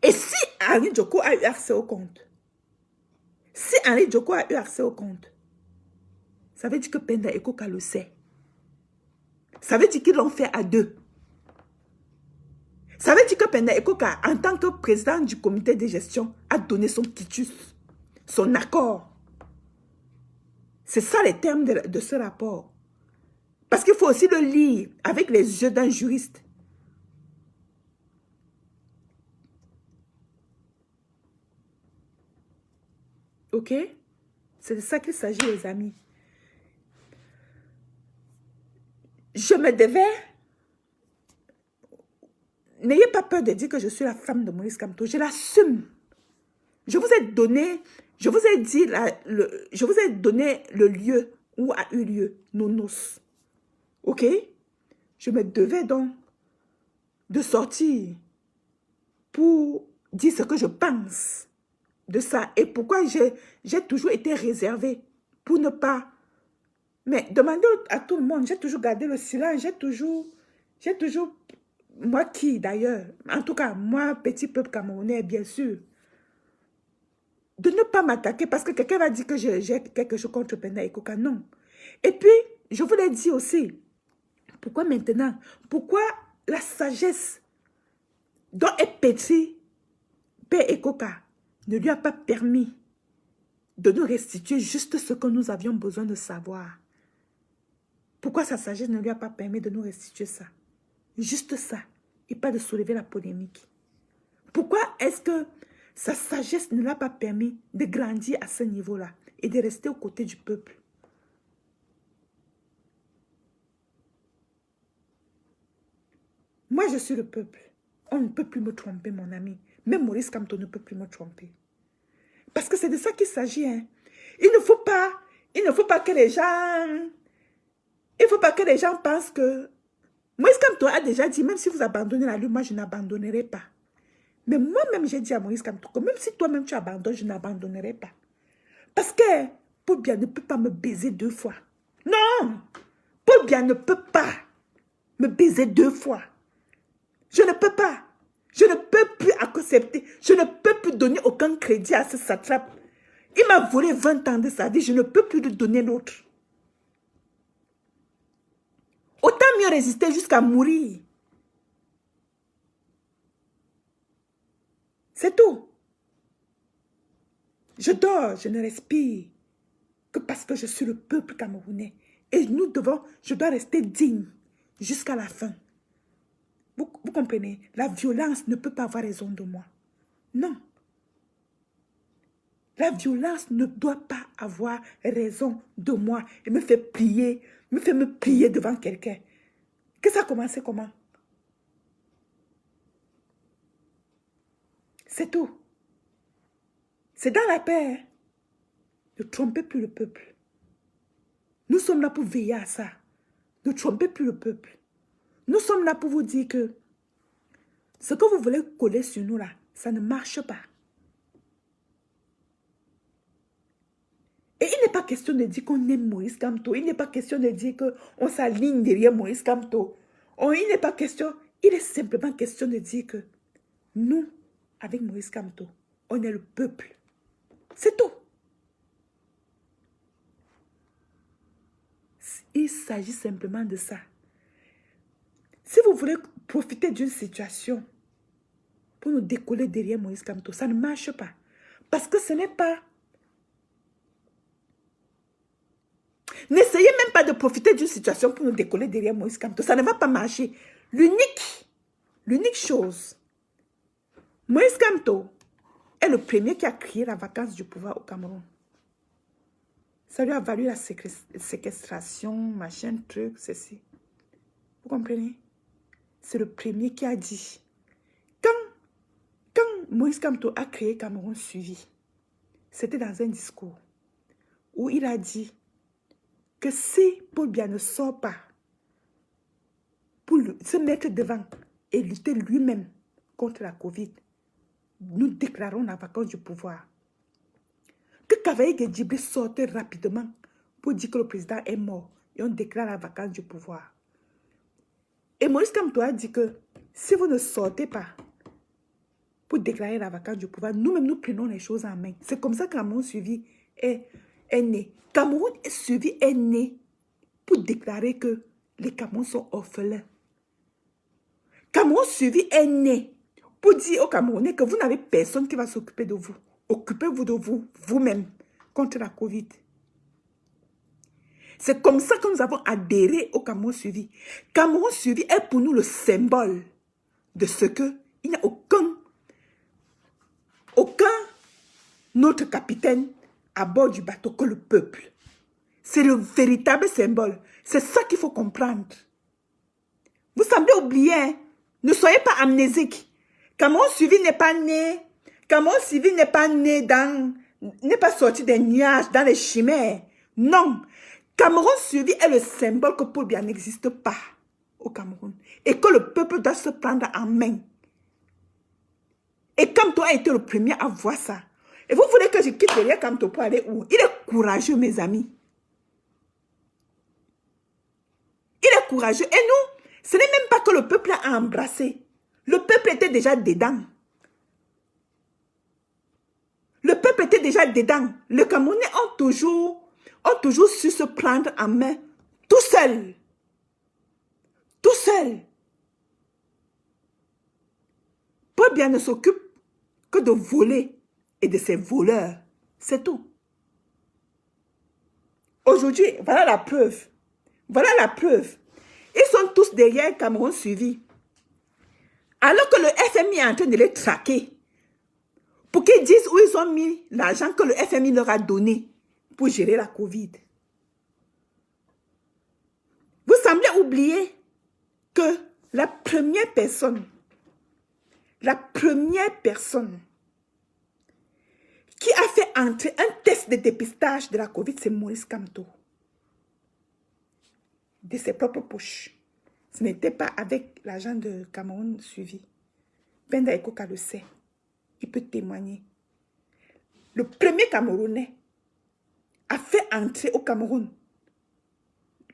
Et si Henri Djoko a eu accès au compte, ça veut dire que Penda Ekoka le sait. Ça veut dire qu'ils l'ont fait à deux. Ça veut dire que Penda Ekoka, en tant que président du comité de gestion, a donné son quitus, son accord. C'est ça les termes de ce rapport. Parce qu'il faut aussi le lire avec les yeux d'un juriste. Ok? C'est de ça qu'il s'agit, les amis. Je me devais... N'ayez pas peur de dire que je suis la femme de Moïse Kamto. Je l'assume. Je vous ai donné, je vous ai dit, je vous ai donné le lieu où a eu lieu nos noces. Ok? Je me devais donc de sortir pour dire ce que je pense de ça. Et pourquoi j'ai toujours été réservée pour ne pas... Mais demandez à tout le monde, j'ai toujours gardé le silence, j'ai toujours... Moi qui d'ailleurs, en tout cas, moi, petit peuple camerounais, bien sûr, de ne pas m'attaquer parce que quelqu'un va dire que j'ai quelque chose contre Penda et Coca. Non. Et puis, je vous l'ai dit aussi, pourquoi maintenant? Pourquoi la sagesse dont est pétri Père et Coca ne lui a pas permis de nous restituer juste ce que nous avions besoin de savoir? Pourquoi sa sagesse ne lui a pas permis de nous restituer ça? Juste ça, et pas de soulever la polémique. Pourquoi est-ce que sa sagesse ne l'a pas permis de grandir à ce niveau-là et de rester aux côtés du peuple? Moi, je suis le peuple. On ne peut plus me tromper, mon ami. Même Maurice Kamto ne peut plus me tromper. Parce que c'est de ça qu'il s'agit. Hein. Il ne faut pas que les gens... Il ne faut pas que les gens pensent que... Maurice Kamto a déjà dit, même si vous abandonnez la lutte, moi, je n'abandonnerai pas. Mais moi-même, j'ai dit à Maurice Kamto que même si toi-même tu abandonnes, je n'abandonnerai pas. Parce que Paul Biya ne peut pas me baiser 2 fois. Non! Paul Biya ne peut pas me baiser 2 fois. Je ne peux pas. Je ne peux plus accepter. Je ne peux plus donner aucun crédit à ce satrape. Il m'a volé 20 ans de sa vie. Je ne peux plus lui donner l'autre. Autant mieux résister jusqu'à mourir. C'est tout. Je dors, je ne respire que parce que je suis le peuple camerounais. Et je dois rester digne jusqu'à la fin. Vous comprenez? La violence ne peut pas avoir raison de moi. Non. La violence ne doit pas avoir raison de moi et me fait plier, me plier devant quelqu'un. Que ça a commencé comment? C'est tout. C'est dans la paix. Ne trompez plus le peuple. Nous sommes là pour veiller à ça. Ne trompez plus le peuple. Nous sommes là pour vous dire que ce que vous voulez coller sur nous là, ça ne marche pas. Et il n'est pas question de dire qu'on aime Maurice Kamto. Il n'est pas question de dire qu'on s'aligne derrière Maurice Kamto. Il n'est pas question. Il est simplement question de dire que nous, avec Maurice Kamto, on est le peuple. C'est tout. Il s'agit simplement de ça. Si vous voulez profiter d'une situation pour nous décoller derrière Maurice Kamto, ça ne marche pas. Parce que ce n'est pas... N'essayez même pas de profiter d'une situation pour nous décoller derrière Maurice Kamto. Ça ne va pas marcher. L'unique chose, Maurice Kamto est le premier qui a créé la vacance du pouvoir au Cameroun. Ça lui a valu la séquestration, machin, truc, ceci. Vous comprenez? C'est le premier qui a dit. Quand Maurice Kamto a créé Cameroun Suivi, c'était dans un discours où il a dit que si Paul Biya ne sort pas pour se mettre devant et lutter lui-même contre la Covid, nous déclarons la vacance du pouvoir. Que Kavaïge Djibril sorte rapidement pour dire que le président est mort et on déclare la vacance du pouvoir. Et Maurice Kamto a dit que si vous ne sortez pas pour déclarer la vacance du pouvoir, nous-mêmes nous prenons les choses en main. C'est comme ça que Cameroun Suivi est né. Cameroun Suivi est né pour déclarer que les Camerounais sont orphelins. Cameroun Suivi est né pour dire aux Camerounais que vous n'avez personne qui va s'occuper de vous. Occupez-vous de vous, vous-même, contre la Covid. C'est comme ça que nous avons adhéré au Cameroun Suivi. Cameroun Suivi est pour nous le symbole de ce que il n'y a aucun autre capitaine à bord du bateau que le peuple. C'est le véritable symbole. C'est ça qu'il faut comprendre. Vous semblez oublier, hein? Ne soyez pas amnésique. Cameroun Suivi n'est pas né Cameroun Suivi n'est pas né dans, n'est pas sorti des nuages, dans les chimères. Non. Cameroun Suivi est le symbole que Paul Biya n'existe pas au Cameroun. Et que le peuple doit se prendre en main. Et Kamto a été le premier à voir ça. Et vous voulez que je quitte derrière Kamto pour aller où? Il est courageux, mes amis. Il est courageux. Et nous, ce n'est même pas que le peuple a embrassé. Le peuple était déjà dedans. Le peuple était déjà dedans. Les Camerounais ont toujours su se prendre en main tout seul. Tout seul. Paul Biya ne s'occupe que de voler et de ses voleurs. C'est tout. Aujourd'hui, voilà la preuve. Voilà la preuve. Ils sont tous derrière Cameroun Suivi. Alors que le FMI est en train de les traquer. Pour qu'ils disent où ils ont mis l'argent que le FMI leur a donné pour gérer la Covid. Vous semblez oublier que la première personne qui a fait entrer un test de dépistage de la Covid, c'est Maurice Kamto. De ses propres poches. Ce n'était pas avec l'argent de Cameroun Suivi. Penda Ekoka le sait. Il peut témoigner. Le premier Camerounais a fait entrer au Cameroun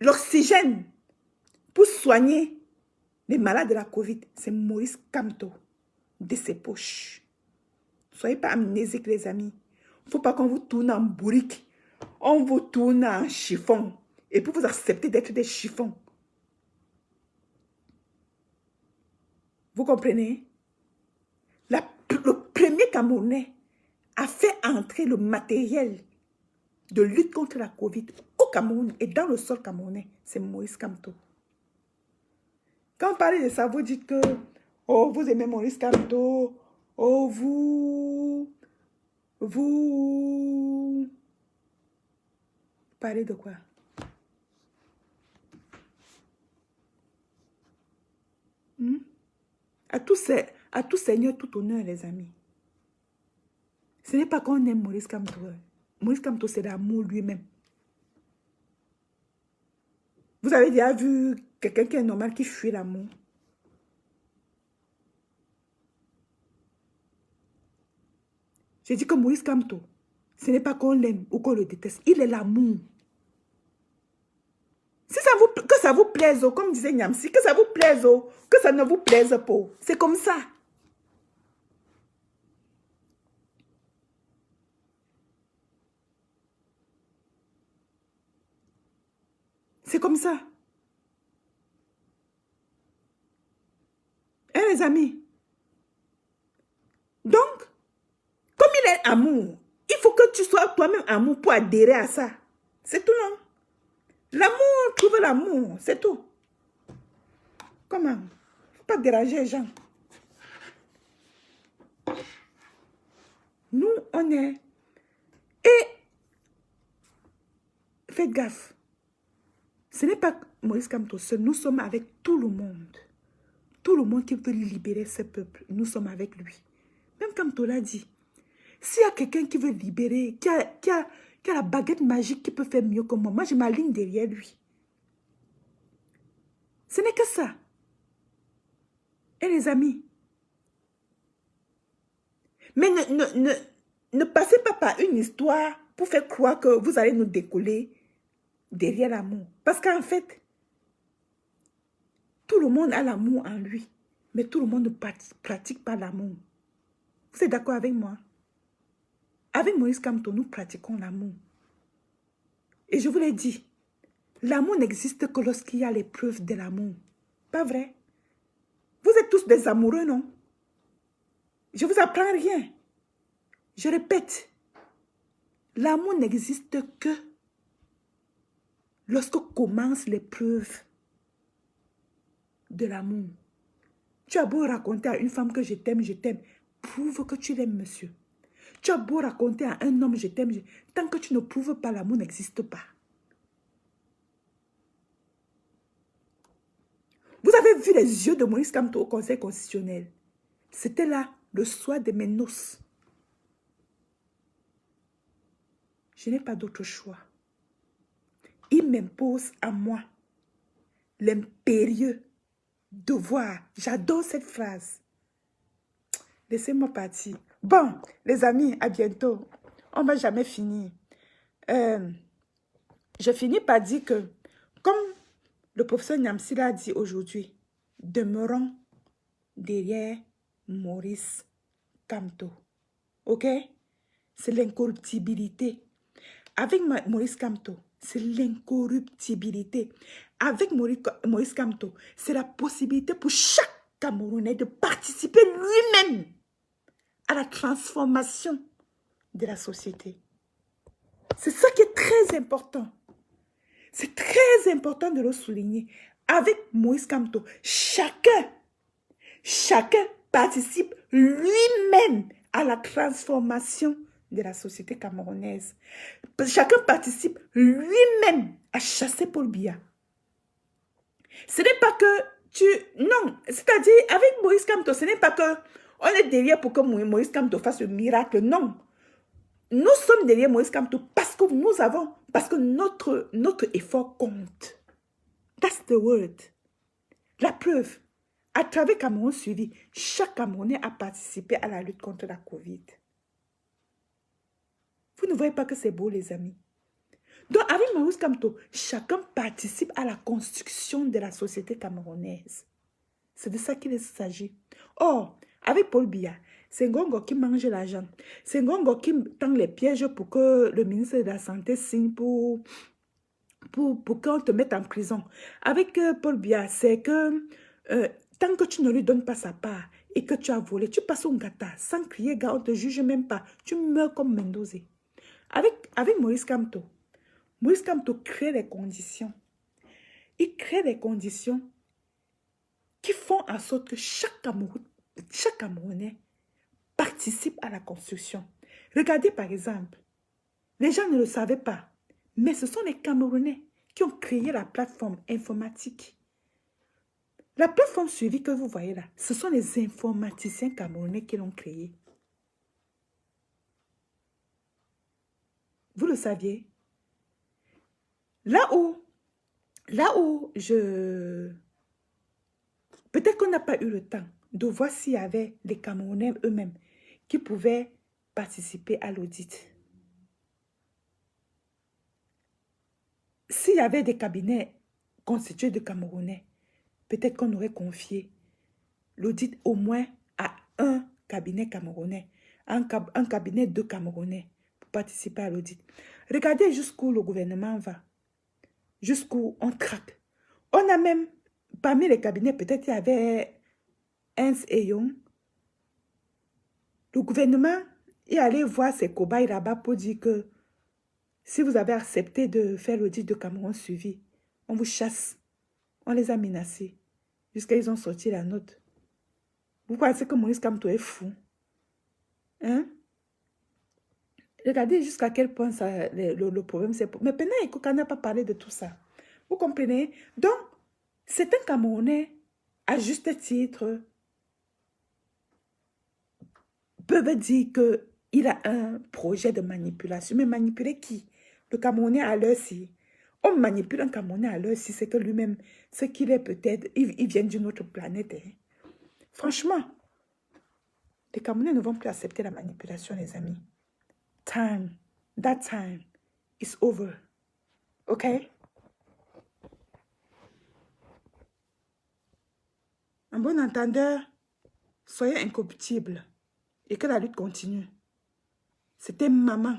l'oxygène pour soigner les malades de la Covid. C'est Maurice Kamto de ses poches. Soyez pas amnésiques, les amis. Il ne faut pas qu'on vous tourne en bourrique. On vous tourne en chiffon. Et pour vous accepter d'être des chiffons. Vous comprenez? Le premier Camerounais a fait entrer le matériel de lutte contre la Covid au Cameroun et dans le sol camerounais. C'est Maurice Kamto. Quand on parle de ça, vous dites que oh, vous aimez Maurice Kamto. Oh, vous parlez de quoi? À tout seigneur, tout honneur, les amis. Ce n'est pas qu'on aime Maurice Kamto. Maurice Kamto, c'est l'amour lui-même. Vous avez déjà vu quelqu'un qui est normal qui fuit l'amour? J'ai dit que Maurice Kamto, ce n'est pas qu'on l'aime ou qu'on le déteste. Il est l'amour. Si que ça vous plaise, comme disait Nyamsi, que ça vous plaise, que ça ne vous plaise pas, c'est comme ça. C'est comme ça. Hein, les amis? Donc, comme il est amour, il faut que tu sois toi-même amour pour adhérer à ça. C'est tout, non? L'amour, trouve l'amour, c'est tout. Comment? Il ne faut pas déranger les gens. Nous, on est... Et faites gaffe. Ce n'est pas Maurice Kamto seul. Nous sommes avec tout le monde. Tout le monde qui veut libérer ce peuple. Nous sommes avec lui. Même Kamto l'a dit. S'il y a quelqu'un qui veut libérer, qui a la baguette magique qui peut faire mieux que moi je m'aligne derrière lui. Ce n'est que ça. Et les amis, mais ne passez pas par une histoire pour faire croire que vous allez nous décoller derrière l'amour. Parce qu'en fait, tout le monde a l'amour en lui, mais tout le monde ne pratique pas l'amour. Vous êtes d'accord avec moi? Avec Maurice Kamto, nous pratiquons l'amour. Et je vous l'ai dit, l'amour n'existe que lorsqu'il y a les preuves de l'amour. Pas vrai? Vous êtes tous des amoureux, non? Je ne vous apprends rien. Je répète, l'amour n'existe que lorsque commencent les preuves de l'amour. Tu as beau raconter à une femme que je t'aime, prouve que tu l'aimes, monsieur. Tu as beau raconter à un homme je t'aime, tant que tu ne prouves pas, l'amour n'existe pas. Vous avez vu les yeux de Maurice Kamto au Conseil constitutionnel. C'était là le soir de mes noces. Je n'ai pas d'autre choix. Il m'impose à moi l'impérieux devoir. J'adore cette phrase. Laissez-moi partir. Bon, les amis, à bientôt. On ne va jamais finir. Je finis par dire que, comme le professeur Niamsi l'a dit aujourd'hui, demeurons derrière Maurice Kamto. Ok? C'est l'incorruptibilité. Avec Maurice Kamto, c'est l'incorruptibilité. Avec Maurice Kamto, c'est la possibilité pour chaque Camerounais de participer lui-même à la transformation de la société. C'est ça qui est très important. C'est très important de le souligner. Avec Maurice Kamto, chacun participe lui-même à la transformation de la société camerounaise. Chacun participe lui-même à chasser Paul Biya. Ce n'est pas que non, c'est-à-dire avec Maurice Kamto, ce n'est pas que on est derrière pour que Maurice Kamto fasse le miracle, non. Nous sommes derrière Maurice Kamto parce que notre effort compte. That's the word. La preuve, à travers Cameroun Suivi, chaque Camerounais a participé à la lutte contre la Covid. Vous ne voyez pas que c'est beau, les amis. Donc, avec Maurice Kamto, chacun participe à la construction de la société camerounaise. C'est de ça qu'il s'agit. Or, avec Paul Biya, c'est Ngongo qui mange l'argent. C'est Ngongo qui tend les pièges pour que le ministre de la Santé signe pour qu'on te mette en prison. Avec Paul Biya, c'est que tant que tu ne lui donnes pas sa part et que tu as volé, tu passes au gata sans crier, gars, on ne te juge même pas. Tu meurs comme Mendoza. Avec Maurice Kamto crée les conditions. Il crée des conditions qui font en sorte que chaque Camerounais participe à la construction. Regardez par exemple, les gens ne le savaient pas, mais ce sont les Camerounais qui ont créé la plateforme informatique. La plateforme suivie que vous voyez là, ce sont les informaticiens camerounais qui l'ont créée. Vous le saviez? Là où peut-être qu'on n'a pas eu le temps de voir s'il y avait les Camerounais eux-mêmes qui pouvaient participer à l'audit. S'il y avait des cabinets constitués de Camerounais, peut-être qu'on aurait confié l'audit au moins à un cabinet camerounais, un cabinet de Camerounais pour participer à l'audit. Regardez jusqu'où le gouvernement va, jusqu'où on craque. On a même, parmi les cabinets, peut-être il y avait Ernst & Young. Le gouvernement est allé voir ses cobayes là-bas pour dire que si vous avez accepté de faire l'audit de Cameroun Suivi, on vous chasse. On les a menacés. Jusqu'à ils ont sorti la note. Vous pensez que Maurice Kamto est fou? Hein? Regardez jusqu'à quel point le problème c'est... Mais Pena Ikoka n'a pas parlé de tout ça. Vous comprenez? Donc, c'est un Camerounais, à juste titre, peuvent dire qu'il a un projet de manipulation. Mais manipuler qui? Le Camerounais à l'heure ci. On manipule un Camerounais à l'heure ci, c'est que lui-même, ce qu'il est peut-être, il vient d'une autre planète. Hein. Franchement, les Camerounais ne vont plus accepter la manipulation, les amis. That time is over. OK? En bon entendeur, soyez incorruptibles et que la lutte continue. C'était maman.